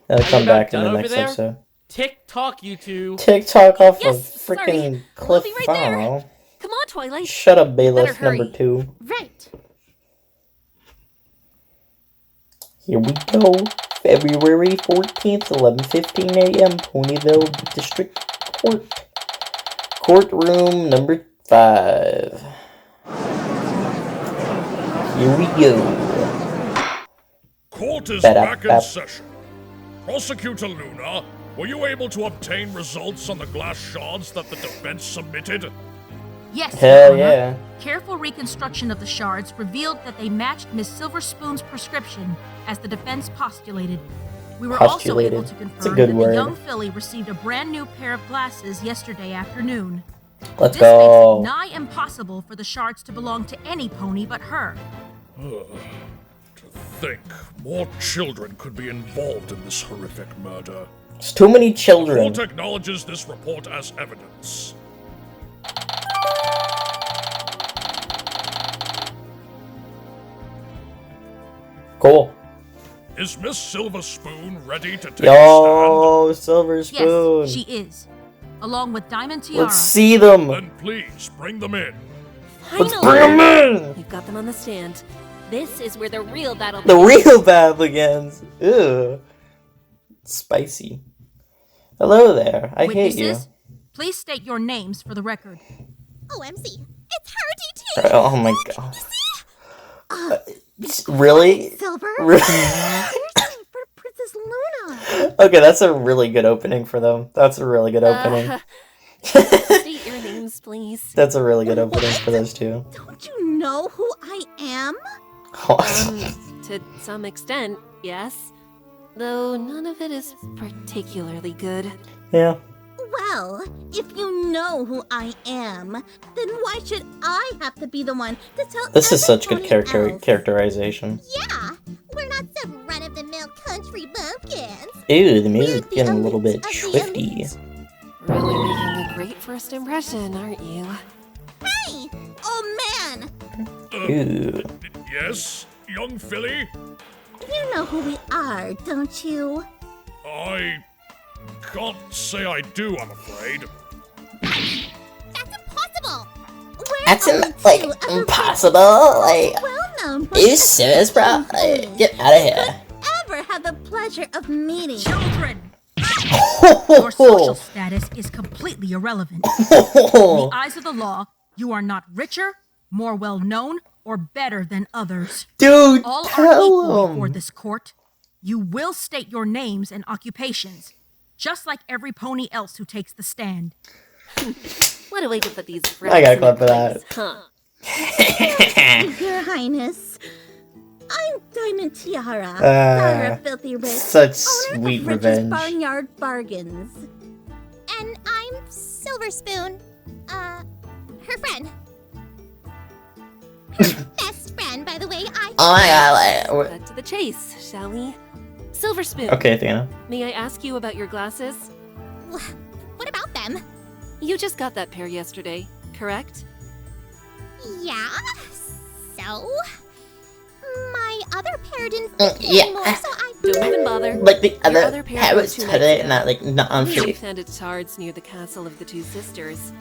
Speaker 1: That'll come
Speaker 12: about
Speaker 1: back in the
Speaker 12: done over
Speaker 1: next
Speaker 12: there?
Speaker 1: episode.
Speaker 12: Tick-tock, you two.
Speaker 1: TikTok off
Speaker 2: Yes,
Speaker 1: of
Speaker 2: sorry.
Speaker 1: freaking
Speaker 2: We'll
Speaker 1: cliff.
Speaker 2: be right there.
Speaker 1: Oh.
Speaker 2: Come on, Twilight.
Speaker 1: Shut up, bailiff
Speaker 2: Better
Speaker 1: number
Speaker 2: hurry.
Speaker 1: 2.
Speaker 6: Right.
Speaker 1: Here we go. February 14th, 11:15 a.m. Ponyville District Court. Courtroom number 5. Here we go.
Speaker 5: Court is
Speaker 1: Ba-da-ba.
Speaker 5: back in session. Prosecutor Luna, were you able to obtain results on the glass shards that the defense submitted?
Speaker 3: Yes,
Speaker 1: Hell
Speaker 3: Your Honor.
Speaker 1: yeah.
Speaker 3: Careful reconstruction of the shards revealed that they matched Miss Silverspoon's prescription, as the defense postulated. We were also able to
Speaker 1: It's a
Speaker 3: confirm
Speaker 1: good
Speaker 3: that
Speaker 1: word.
Speaker 3: the young filly received a brand new pair of glasses yesterday afternoon.
Speaker 1: Let's
Speaker 3: This
Speaker 1: go.
Speaker 3: makes it nigh impossible for the shards to belong to any pony but her.
Speaker 5: To think more children could be involved in this horrific murder.
Speaker 1: It's too many children.
Speaker 5: Court acknowledges this report as evidence.
Speaker 1: Cool.
Speaker 5: Is Miss Silver Spoon ready to take a
Speaker 1: Yo, Silver Spoon.
Speaker 3: Yes, she is. Along with Diamond Tiara.
Speaker 1: Let's see them.
Speaker 5: stand? Then please bring them in.
Speaker 1: Let's bring them in.
Speaker 2: We've got them on the stand. This is where the real battle
Speaker 1: The
Speaker 2: begins.
Speaker 1: real battle begins. Ew. Spicy. Hello there. I hate you.
Speaker 3: Witnesses, please state your names for the record.
Speaker 11: OMC. It's her DT!
Speaker 1: Oh my god. Really?
Speaker 11: Silver?
Speaker 1: Really?
Speaker 11: For Princess Luna!
Speaker 1: Okay, that's a really good opening for them. That's a really good opening.
Speaker 2: State your names, please.
Speaker 1: That's a really good opening for those two.
Speaker 11: Don't you know who I am?
Speaker 2: To some extent, yes. Though none of it is particularly good.
Speaker 1: Yeah.
Speaker 11: Well, if you know who I am, then why should I have to be the one to tell
Speaker 1: This is such good
Speaker 11: everybody else?
Speaker 1: characterization.
Speaker 11: Yeah, we're not some run-of-the-mill country bumpkins.
Speaker 1: Ew, the music's getting a little bit swifty.
Speaker 2: Really making a great first impression, aren't you?
Speaker 11: Hey! Oh man!
Speaker 1: Ew.
Speaker 5: Yes, young filly?
Speaker 11: You know who we are, don't you?
Speaker 5: I can't say I do, I'm afraid.
Speaker 11: That's impossible!
Speaker 1: That's impossible. Like,
Speaker 11: Well-known
Speaker 1: are you serious, bro? Like, get out of here.
Speaker 11: ever had the pleasure of meeting.
Speaker 3: Children! Your social status is completely irrelevant. In the eyes of the law, you are not richer, more well-known, or better than others.
Speaker 1: Dude,
Speaker 3: all are
Speaker 1: tell
Speaker 3: equal
Speaker 1: him.
Speaker 3: before this court. You will state your names and occupations, just like every pony else who takes the stand.
Speaker 2: What a way to put these
Speaker 1: I got a clip
Speaker 2: in
Speaker 1: for that.
Speaker 2: place, huh?
Speaker 11: Your Highness, I'm Diamond Tiara, daughter of Filthy Rich,
Speaker 1: such
Speaker 11: owner
Speaker 1: sweet
Speaker 11: of Rich's
Speaker 1: revenge.
Speaker 11: Barnyard Bargains.
Speaker 10: And I'm Silver Spoon. Her friend. Her best friend, by the way.
Speaker 1: Oh my god,
Speaker 2: Cut to the chase, shall we? Silver Spoon.
Speaker 1: Okay, Athena.
Speaker 2: May I ask you about your glasses?
Speaker 10: What about them?
Speaker 2: You just got that pair yesterday, correct?
Speaker 10: Yeah. So? My other pair didn't fit me
Speaker 1: Yeah.
Speaker 10: anymore, so I...
Speaker 2: Don't even bother.
Speaker 1: But the
Speaker 2: Your
Speaker 1: other
Speaker 2: pair
Speaker 1: hat
Speaker 2: from
Speaker 1: was
Speaker 2: 2
Speaker 1: tight
Speaker 2: nights
Speaker 1: and not like not
Speaker 2: We
Speaker 1: unfit.
Speaker 2: found its shards near the castle of the 2 sisters.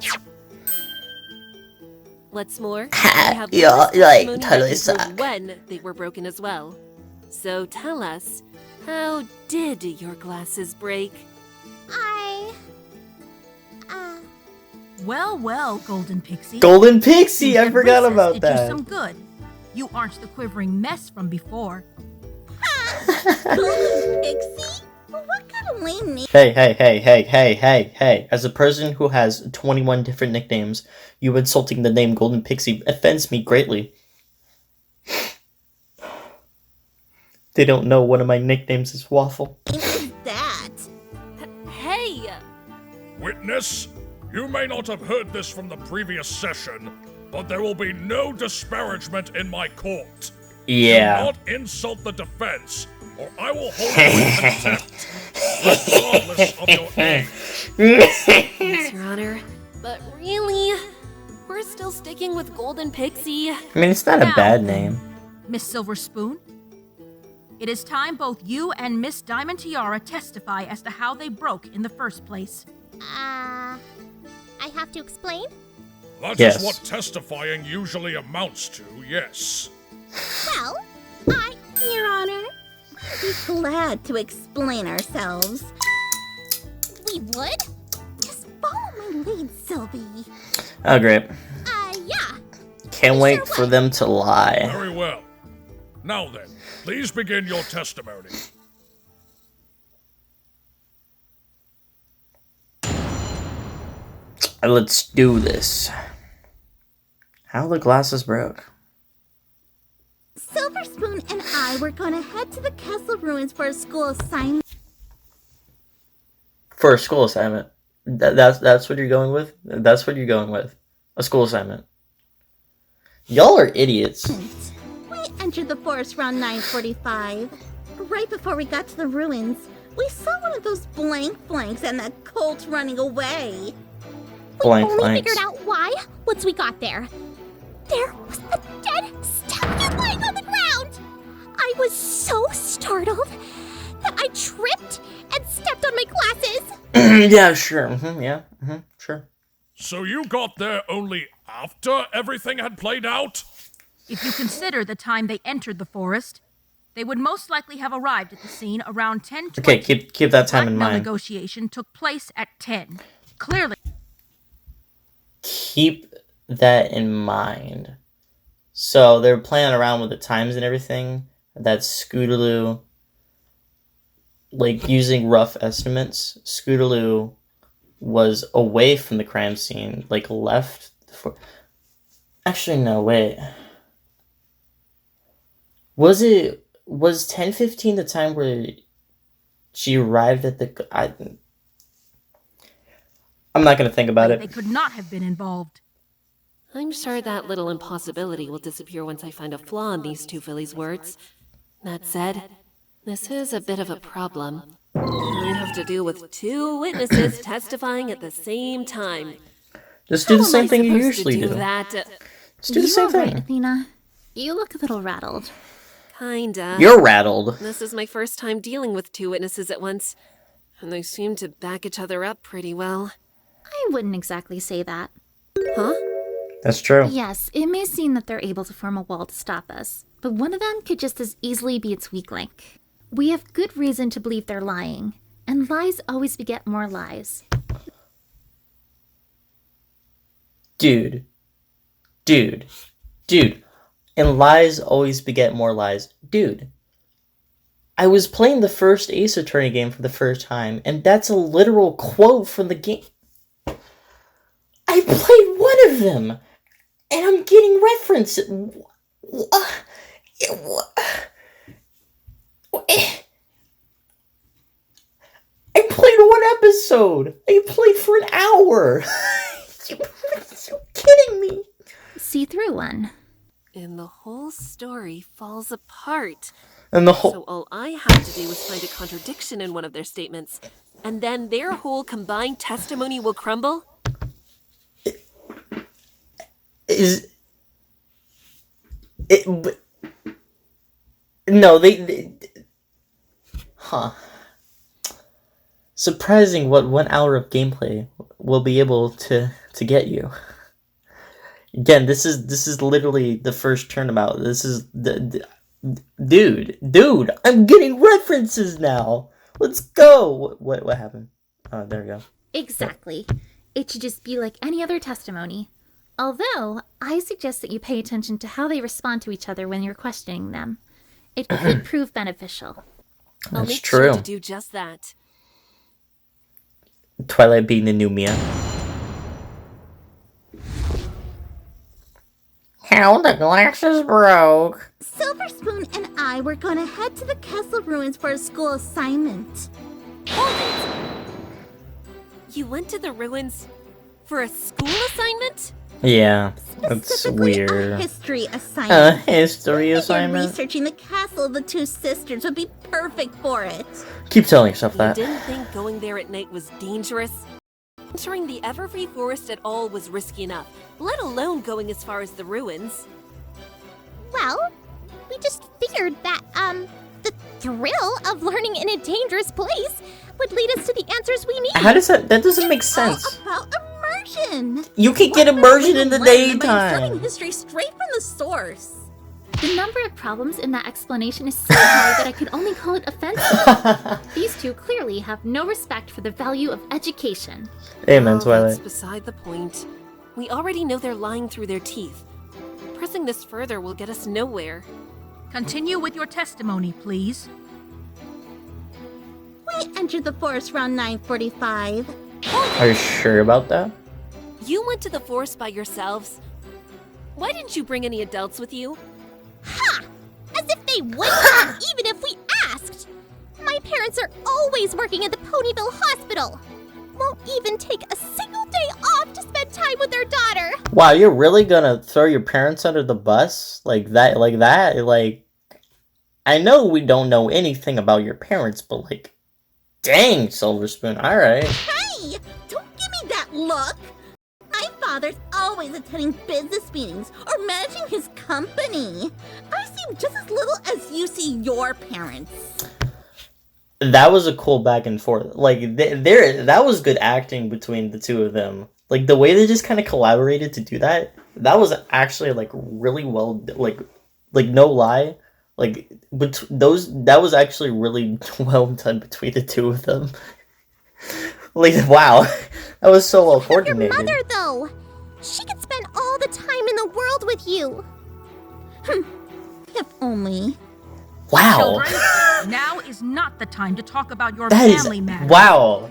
Speaker 2: What's more, we have
Speaker 1: You're
Speaker 2: witness
Speaker 1: like
Speaker 2: testimony
Speaker 1: totally
Speaker 2: that you
Speaker 1: suck.
Speaker 2: know when they were broken as well. So tell us, how did your glasses break?
Speaker 3: Well, Golden Pixie.
Speaker 1: Golden Pixie, I
Speaker 3: That
Speaker 1: forgot
Speaker 3: recess
Speaker 1: about
Speaker 3: did
Speaker 1: that.
Speaker 3: you some good. You aren't the quivering mess from before.
Speaker 11: Golden Pixie? What kind of lame name?
Speaker 1: Hey. As a person who has 21 different nicknames, you insulting the name Golden Pixie offends me greatly. They don't know one of my nicknames is Waffle.
Speaker 11: That?
Speaker 2: Hey!
Speaker 5: Witness, you may not have heard this from the previous session, but there will be no disparagement in my court.
Speaker 1: Yeah.
Speaker 5: Do not insult the defense, or I will hold you in contempt, regardless of your age.
Speaker 2: Yes, Your Honor. But really, we're still sticking with Golden Pixie.
Speaker 1: I mean, it's not a
Speaker 3: Now,
Speaker 1: bad name.
Speaker 3: Miss Silver Spoon, it is time both you and Miss Diamond Tiara testify as to how they broke in the first place.
Speaker 10: I have to explain?
Speaker 5: That
Speaker 1: Yes.
Speaker 5: is what testifying usually amounts to, yes.
Speaker 10: Well,
Speaker 11: Your Honor, we'd be glad to explain ourselves.
Speaker 10: we would?
Speaker 11: Just follow my lead, Sylvie.
Speaker 1: Oh, great.
Speaker 10: Yeah.
Speaker 1: Can't wait for them to lie.
Speaker 5: Very well. Now then, please begin your testimony.
Speaker 1: Let's do this. How the glasses broke.
Speaker 11: Silver Spoon and I were gonna head to the castle ruins for a school assignment.
Speaker 1: For a school assignment. That's what you're going with? That's what you're going with. A school assignment. Y'all are idiots.
Speaker 11: We entered the forest around 9:45. Right before we got to the ruins, we saw one of those blanks and that colt running away.
Speaker 1: Blank
Speaker 10: Only
Speaker 1: blanks.
Speaker 10: figured out why once we got there. There was a dead statue lying on the ground. I was so startled that I tripped and stepped on my glasses.
Speaker 1: Yeah, sure. Sure.
Speaker 5: So you got there only after everything had played out?
Speaker 3: If you consider the time they entered the forest, they would most likely have arrived at the scene around 10:20.
Speaker 1: Okay, keep that time in
Speaker 3: Blackmail
Speaker 1: mind.
Speaker 3: negotiation took place at 10. Clearly,
Speaker 1: Keep that in mind. So they're playing around with the times and everything. That Scootaloo, like using rough estimates, Scootaloo was away from the crime scene, like left. Actually, no, wait. Was 10:15 the time where she arrived at the? I'm not gonna think about it.
Speaker 3: They could not have been involved.
Speaker 2: I'm sure that little impossibility will disappear once I find a flaw in these two fillies' words. That said, this is a bit of a problem. I have to deal with two witnesses testifying at the same time.
Speaker 1: Just do the same thing you usually do.
Speaker 6: Just do the same thing. Right, Athena. You look a little rattled.
Speaker 2: Kinda.
Speaker 1: You're rattled.
Speaker 2: This is my first time dealing with two witnesses at once, and they seem to back each other up pretty well.
Speaker 6: I wouldn't exactly say that.
Speaker 2: Huh?
Speaker 1: That's true.
Speaker 6: Yes, it may seem that they're able to form a wall to stop us, but one of them could just as easily be its weak link. We have good reason to believe they're lying, and lies always beget more lies.
Speaker 1: Dude. And lies always beget more lies. Dude. I was playing the first Ace Attorney game for the first time, and that's a literal quote from the game. I played one of them, and I'm getting references. I played one episode. I played for an hour. You're kidding me.
Speaker 6: See through one.
Speaker 2: And the whole story falls apart.
Speaker 1: And
Speaker 2: So all I have to do is find a contradiction in one of their statements, and then their whole combined testimony will crumble?
Speaker 1: No, surprising what 1 hour of gameplay will be able to get you. Again, this is literally the first turnabout. This is dude, I'm getting references now. Let's go. What happened? Oh, there we go.
Speaker 6: Exactly. It should just be like any other testimony. Although, I suggest that you pay attention to how they respond to each other when you're questioning them. It could prove beneficial.
Speaker 2: I'll make
Speaker 1: true.
Speaker 2: sure to do just that.
Speaker 1: Twilight being the new Mia. How the glasses broke.
Speaker 11: Silver Spoon and I were going to head to the castle ruins for a school assignment.
Speaker 2: Hold it! You went to the ruins for a school assignment?
Speaker 1: Yeah, that's
Speaker 11: Specifically
Speaker 1: weird.
Speaker 11: A history assignment.
Speaker 1: A history assignment?
Speaker 11: Researching the castle of the two sisters would be perfect for it.
Speaker 1: Keep telling yourself that.
Speaker 2: You didn't think going there at night was dangerous? Entering the Everfree Forest at all was risky enough, let alone going as far as the ruins.
Speaker 14: Well, we just figured that, the thrill of learning in a dangerous place would lead us to the answers we need.
Speaker 1: How does that doesn't make sense.
Speaker 11: About immersion.
Speaker 1: You can get immersion in the
Speaker 11: Studying
Speaker 1: daytime.
Speaker 11: history straight from the source.
Speaker 6: The number of problems in that explanation is so high that I could only call it offensive. These two clearly have no respect for the value of education.
Speaker 1: Amen,
Speaker 2: That's
Speaker 1: Twilight.
Speaker 2: beside the point. We already know they're lying through their teeth. Pressing this further will get us nowhere.
Speaker 3: Continue with your testimony, please.
Speaker 11: We entered the forest around 9:45.
Speaker 1: Are you sure about that?
Speaker 2: You went to the forest by yourselves? Why didn't you bring any adults with you?
Speaker 14: Ha! As if they would have, even if we asked! My parents are always working at the Ponyville Hospital. Won't even take a single day off to spend time with their daughter.
Speaker 1: Wow, you're really gonna throw your parents under the bus? Like that? I know we don't know anything about your parents, but like, dang, Silver Spoon, alright.
Speaker 11: Hey! Don't give me that look! My father's always attending business meetings or managing his company. I see him just as little as you see your parents.
Speaker 1: That was a cool back and forth. Like, that was good acting between the two of them. Like, the way they just kind of collaborated to do that, that was actually, like, really well, like no lie. Like, that was actually really well done between the two of them. Like, wow. That was so well coordinated.
Speaker 14: Your mother, though. She could spend all the time in the world with you.
Speaker 11: If only.
Speaker 1: Wow.
Speaker 3: Children, now is not the time to talk about your
Speaker 1: That is
Speaker 3: family matters.
Speaker 1: wow.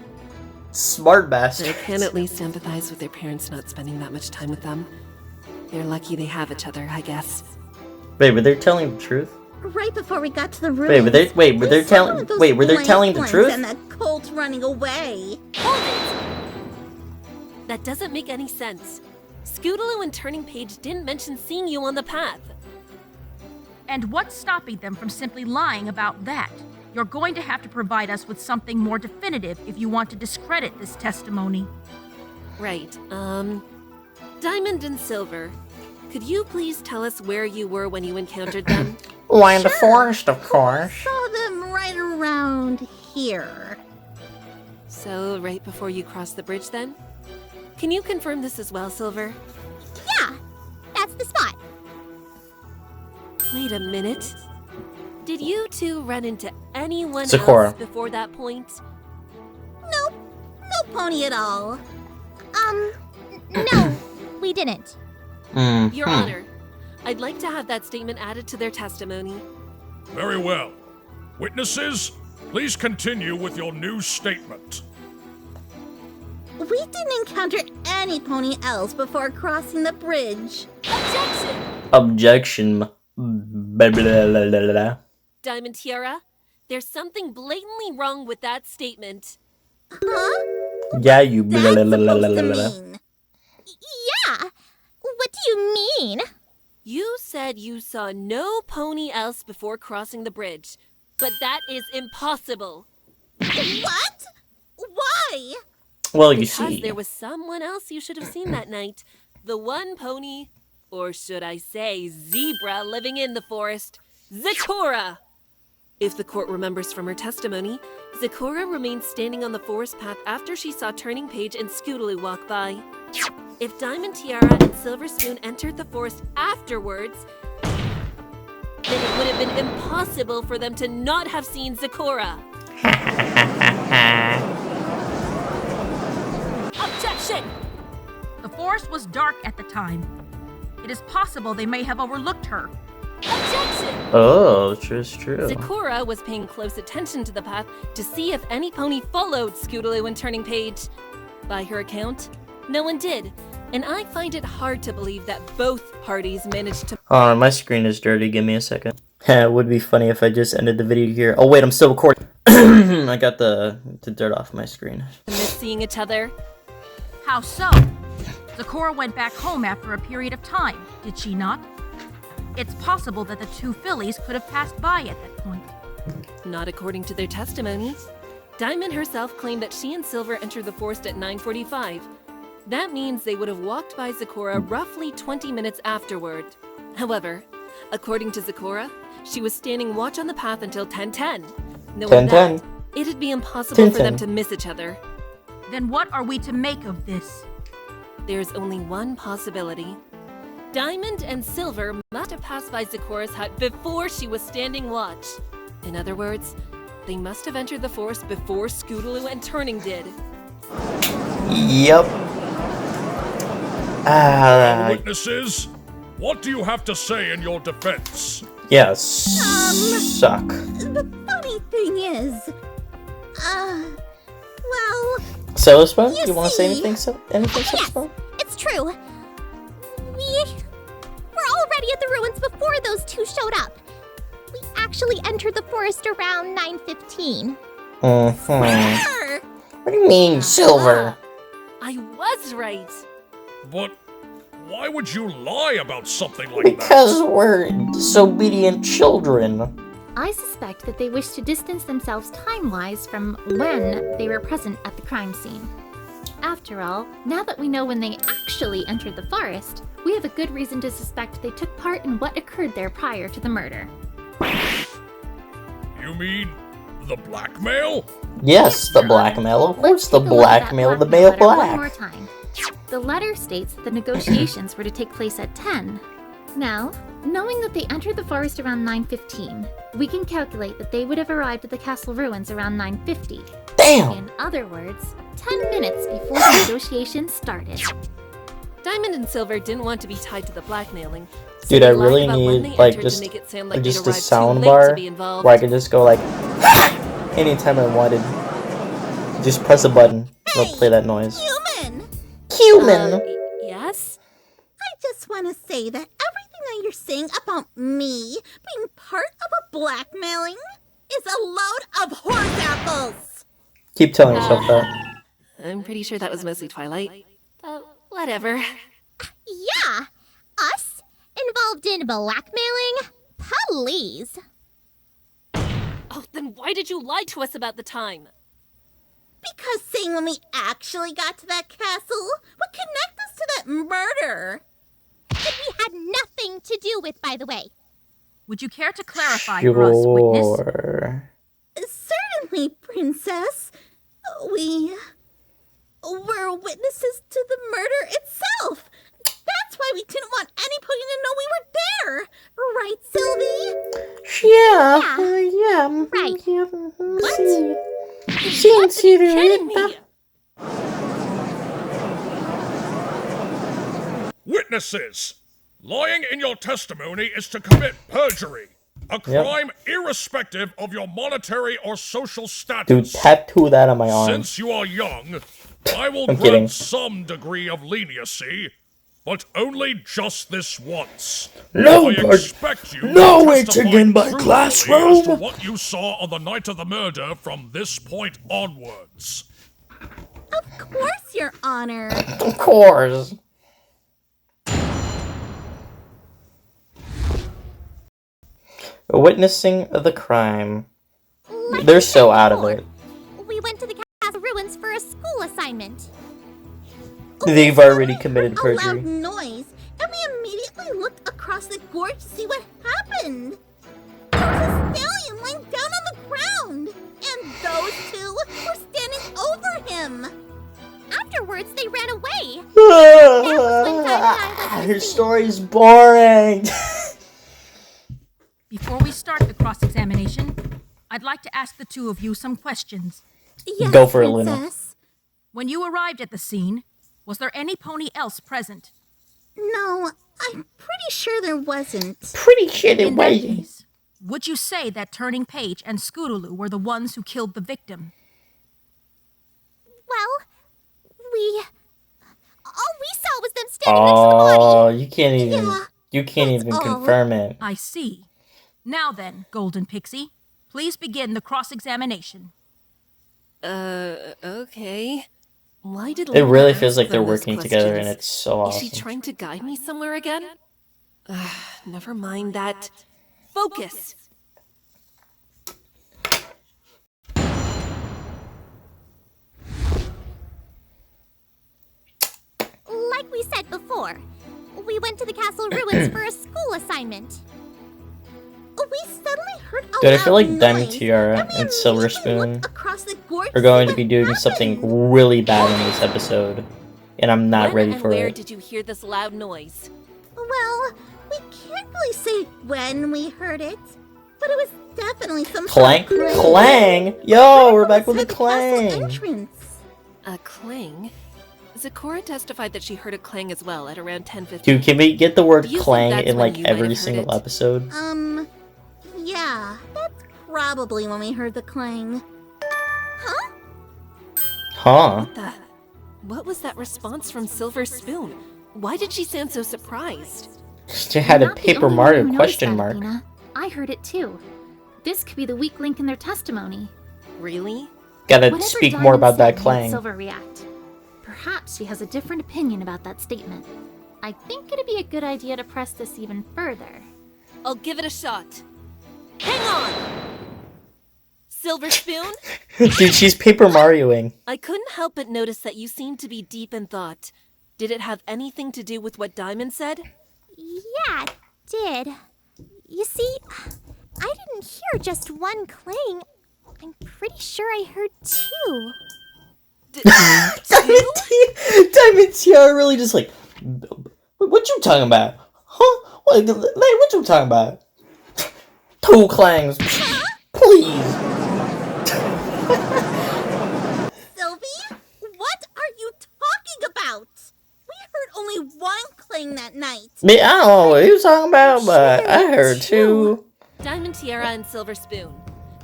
Speaker 1: Smart bastard.
Speaker 2: I can at least sympathize with their parents not spending that much time with them. They're lucky they have each other, I guess.
Speaker 1: Wait, were they telling the truth?
Speaker 11: Right before we got to the room.
Speaker 1: Wait, were they telling the truth?
Speaker 11: And that Colt running away.
Speaker 2: That doesn't make any sense. Scootaloo and Turning Page didn't mention seeing you on the path.
Speaker 3: And what's stopping them from simply lying about that? You're going to have to provide us with something more definitive if you want to discredit this testimony.
Speaker 2: Right, Diamond and Silver, could you please tell us where you were when you encountered them?
Speaker 1: Why, in the forest, of course.
Speaker 11: Saw them right around here.
Speaker 2: So, right before you crossed the bridge then? Can you confirm this as well, Silver?
Speaker 14: Yeah, that's the spot.
Speaker 2: Wait a minute. Did you two run into anyone
Speaker 1: Sakura.
Speaker 2: else before that point?
Speaker 11: Nope. No pony at all.
Speaker 14: No, we didn't.
Speaker 2: Your Honor, I'd like to have that statement added to their testimony.
Speaker 5: Very well. Witnesses, please continue with your new statement.
Speaker 11: We didn't encounter any pony else before crossing the bridge.
Speaker 1: Objection. Blah, blah, blah, blah, blah.
Speaker 2: Diamond Tiara, there's something blatantly wrong with that statement.
Speaker 11: Huh?
Speaker 1: Yeah, you blah, blah, blah, blah, blah,
Speaker 11: Supposed to
Speaker 1: blah.
Speaker 11: mean.
Speaker 14: Yeah, what do you mean?
Speaker 2: You said you saw no pony else before crossing the bridge, but that is impossible.
Speaker 11: What? Why?
Speaker 1: Well, you
Speaker 2: Because
Speaker 1: see.
Speaker 2: there was someone else you should have seen that night. The one pony, or should I say zebra, living in the forest, Zecora! If the court remembers from her testimony, Zecora remained standing on the forest path after she saw Turning Page and Scootaloo walk by. If Diamond Tiara and Silver Spoon entered the forest afterwards, then it would have been impossible for them to not have seen Zecora. Objection!
Speaker 3: The forest was dark at the time. It is possible they may have overlooked her.
Speaker 2: Objection!
Speaker 1: Oh, true.
Speaker 2: Zecora was paying close attention to the path to see if any pony followed Scootaloo and Turning Page. By her account, no one did, and I find it hard to believe that both parties managed to
Speaker 1: Oh, my screen is dirty. Give me a second. It would be funny if I just ended the video here. Oh, wait, I'm still recording. I got the dirt off my screen.
Speaker 2: miss seeing each other.
Speaker 3: How so? Zecora went back home after a period of time, did she not? It's possible that the two fillies could have passed by at that point.
Speaker 2: Not according to their testimony. Diamond herself claimed that she and Silver entered the forest at 9:45. That means they would have walked by Zecora roughly 20 minutes afterward. However, according to Zecora, she was standing watch on the path until 10:10. Knowing
Speaker 1: 10:10.
Speaker 2: that, it'd be impossible for them
Speaker 1: 10:10.
Speaker 2: to miss each other.
Speaker 3: Then what are we to make of this?
Speaker 2: There's only one possibility. Diamond and Silver must have passed by Zecora's hut before she was standing watch. In other words, they must have entered the forest before Scootaloo and Turning did.
Speaker 1: Yep.
Speaker 5: Witnesses, what do you have to say in your defense?
Speaker 1: Yeah, suck.
Speaker 11: The funny thing is, well...
Speaker 1: So, Spoon, you want to say
Speaker 14: see-
Speaker 1: anything? Anything,
Speaker 14: Yes,
Speaker 1: Spoon?
Speaker 14: it's true. We were already at the ruins before those two showed up. We actually entered the forest around 9:15.
Speaker 1: What do you mean, Silver?
Speaker 2: I was right.
Speaker 5: But why would you lie about something like
Speaker 1: Because we're disobedient children.
Speaker 6: I suspect that they wish to distance themselves time-wise from when they were present at the crime scene. After all, now that we know when they actually entered the forest, we have a good reason to suspect they took part in what occurred there prior to the murder.
Speaker 5: that? You mean the blackmail?
Speaker 1: Yes, the blackmail. Of course, the
Speaker 6: Take a look at that
Speaker 1: blackmail, the male
Speaker 6: letter one more
Speaker 1: black.
Speaker 6: time. The letter states that the negotiations were to take place at 10. Now, knowing that they entered the forest around 9:15, we can calculate that they would have arrived at the castle ruins around 9:50.
Speaker 1: Damn!
Speaker 6: In other words, 10 minutes before the negotiations started.
Speaker 2: Diamond and Silver didn't want to be tied to the blackmailing. So
Speaker 1: Dude,
Speaker 2: they
Speaker 1: I
Speaker 2: lied
Speaker 1: really
Speaker 2: about when
Speaker 1: need
Speaker 2: they
Speaker 1: like
Speaker 2: entered
Speaker 1: just
Speaker 2: to make it sound like
Speaker 1: just
Speaker 2: they'd
Speaker 1: a
Speaker 2: arrived too
Speaker 1: sound
Speaker 2: late
Speaker 1: bar
Speaker 2: to be involved.
Speaker 1: where I could just go like anytime I wanted. Just press a button. It'll play that noise.
Speaker 11: Human!
Speaker 1: Human.
Speaker 2: Yes?
Speaker 11: I just want to say that everything that you're saying about me being part of a blackmailing is a load of horse apples!
Speaker 1: Keep telling yourself that.
Speaker 2: I'm pretty sure that was mostly Twilight. Whatever.
Speaker 14: Yeah, us involved in blackmailing? Please.
Speaker 2: Oh, then why did you lie to us about the time?
Speaker 11: Because saying when we actually got to that castle would connect us to that murder.
Speaker 14: That we had nothing to do with, by the way.
Speaker 3: Would you care to clarify for us, witness?
Speaker 1: Sure.
Speaker 11: Certainly, Princess. We were witnesses to the murder itself. That's why we didn't want anybody to know we were there. Right, Sylvie?
Speaker 1: Yeah.
Speaker 14: Right.
Speaker 2: Kidding me?
Speaker 5: Witnesses! Lying in your testimony is to commit perjury, a crime irrespective of your monetary or social status.
Speaker 1: Dude, tattoo that on my arm.
Speaker 5: Since you are young, I will
Speaker 1: I'm
Speaker 5: grant
Speaker 1: kidding.
Speaker 5: some degree of leniency, but only just this once.
Speaker 1: No,
Speaker 5: I expect you
Speaker 1: no,
Speaker 5: to
Speaker 1: it's
Speaker 5: testify
Speaker 1: again by
Speaker 5: truthfully
Speaker 1: classroom.
Speaker 5: as to what you saw on the night of the murder from this point onwards.
Speaker 11: Of course, Your Honor.
Speaker 1: Of course. Witnessing the crime. They're so out of it.
Speaker 14: We went to the castle ruins for a school assignment.
Speaker 1: They've already committed
Speaker 11: A loud
Speaker 1: perjury.
Speaker 11: noise, and we immediately looked across the gorge to see what happened. There was a stallion lying down on the ground, and those two were standing over him.
Speaker 14: Afterwards, they ran away. That was when Diamond and I went
Speaker 1: Her story's boring.
Speaker 3: Before we start the cross-examination, I'd like to ask the two of you some questions.
Speaker 11: Yes,
Speaker 1: Go for it, Luna.
Speaker 11: Princess.
Speaker 3: When you arrived at the scene, was there any pony else present?
Speaker 11: No, I'm pretty sure there wasn't.
Speaker 1: Pretty sure there
Speaker 3: In that
Speaker 1: wasn't.
Speaker 3: case, would you say that Turning Page and Scootaloo were the ones who killed the victim?
Speaker 14: Well, all we saw was them standing next to the body.
Speaker 1: Oh, you can't even.
Speaker 11: Yeah,
Speaker 1: You can't even
Speaker 11: all.
Speaker 1: confirm it.
Speaker 3: I see. Now then, Golden Pixie, please begin the cross-examination.
Speaker 2: Okay. Why did
Speaker 1: It really
Speaker 2: Luna
Speaker 1: feels like
Speaker 2: ask
Speaker 1: they're
Speaker 2: them those
Speaker 1: working together, and
Speaker 2: questions?
Speaker 1: it's so
Speaker 2: Is she
Speaker 1: awesome.
Speaker 2: trying to guide me somewhere again? Never mind that. Focus!
Speaker 14: Like we said before, we went to the castle ruins for a school assignment.
Speaker 11: We suddenly heard a
Speaker 1: Dude, I feel
Speaker 11: loud
Speaker 1: like Diamond
Speaker 11: noise,
Speaker 1: Tiara
Speaker 11: we
Speaker 1: and Silver
Speaker 11: immediately
Speaker 1: Spoon
Speaker 11: looked across the gorge
Speaker 1: are going
Speaker 11: see
Speaker 1: to be
Speaker 11: what
Speaker 1: doing
Speaker 11: happened.
Speaker 1: something really bad in this episode, and I'm not
Speaker 2: When
Speaker 1: ready
Speaker 2: and
Speaker 1: for
Speaker 2: where
Speaker 1: it.
Speaker 2: did you hear this loud noise?
Speaker 11: Well, we can't really say when we heard it, but it was definitely some
Speaker 1: Clang,
Speaker 11: sort of
Speaker 1: clang! Yo, we're back with the
Speaker 11: inside the castle
Speaker 1: clang.
Speaker 11: entrance.
Speaker 2: A clang? Zecora testified that she heard a clang as well at around 10:15.
Speaker 1: Dude, can we get the word
Speaker 2: Do you think
Speaker 1: clang
Speaker 2: that's
Speaker 1: in
Speaker 2: when
Speaker 1: like
Speaker 2: you might have
Speaker 1: every
Speaker 2: heard
Speaker 1: single
Speaker 2: it?
Speaker 1: episode?
Speaker 11: Yeah, that's probably when we heard the clang.
Speaker 1: Huh?
Speaker 2: What was that response from Silver Spoon? Why did she sound so surprised?
Speaker 1: She had a
Speaker 6: Not the
Speaker 1: Paper
Speaker 6: only one
Speaker 1: Mario
Speaker 6: who noticed
Speaker 1: question
Speaker 6: that,
Speaker 1: mark.
Speaker 6: Athena. I heard it too. This could be the weak link in their testimony.
Speaker 2: Really?
Speaker 1: Gotta
Speaker 6: Whatever
Speaker 1: speak
Speaker 6: Diamond
Speaker 1: more about that
Speaker 6: said made
Speaker 1: clang.
Speaker 6: Silver react. Perhaps she has a different opinion about that statement. I think it'd be a good idea to press this even further.
Speaker 2: I'll give it a shot. Hang on! Silver Spoon?
Speaker 1: Dude, she's Paper Marioing.
Speaker 2: I couldn't help but notice that you seemed to be deep in thought. Did it have anything to do with what Diamond said?
Speaker 14: Yeah, it did. You see, I didn't hear just one clang. I'm pretty sure I heard two.
Speaker 1: Diamond Tiara really just like, what you talking about? Huh? What you talking about? Two clangs. Please.
Speaker 11: Sylvie, what are you talking about? We heard only wine clang that night.
Speaker 1: Me, I don't know what he was talking about, but I heard too.
Speaker 2: Diamond Tiara and Silver Spoon,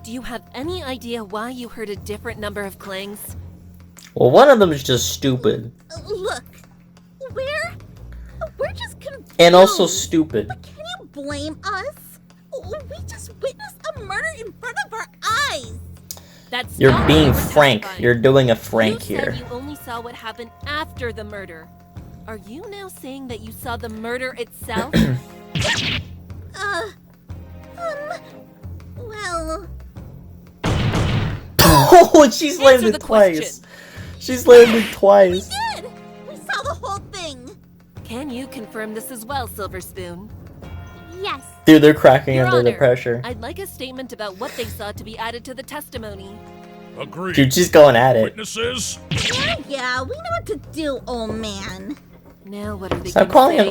Speaker 2: do you have any idea why you heard a different number of clangs?
Speaker 1: Well, one of them is just stupid.
Speaker 11: Look, we're just confused.
Speaker 1: And also stupid.
Speaker 11: But can you blame us? We just witnessed a murder in front of our eyes.
Speaker 2: That's
Speaker 1: You're
Speaker 2: not
Speaker 1: being
Speaker 2: what's
Speaker 1: frank.
Speaker 2: terrifying.
Speaker 1: You're doing a frank
Speaker 2: You
Speaker 1: here.
Speaker 2: said you only saw what happened after the murder. Are you now saying that you saw the murder itself?
Speaker 11: Well...
Speaker 1: Oh, she's landed twice. She's landed twice.
Speaker 11: We did! We saw the whole thing!
Speaker 2: Can you confirm this as well, Silver Spoon?
Speaker 6: Yes.
Speaker 1: Dude, they're cracking
Speaker 2: Your
Speaker 1: under the
Speaker 2: Honor,
Speaker 1: pressure.
Speaker 2: I'd like a statement about what they saw to be added to the testimony.
Speaker 5: Agreed.
Speaker 1: Dude, she's going at it.
Speaker 5: Witnesses?
Speaker 11: Yeah, we know what to do, old man.
Speaker 2: Now what are they
Speaker 1: Stop
Speaker 2: gonna
Speaker 1: calling
Speaker 2: say?
Speaker 1: him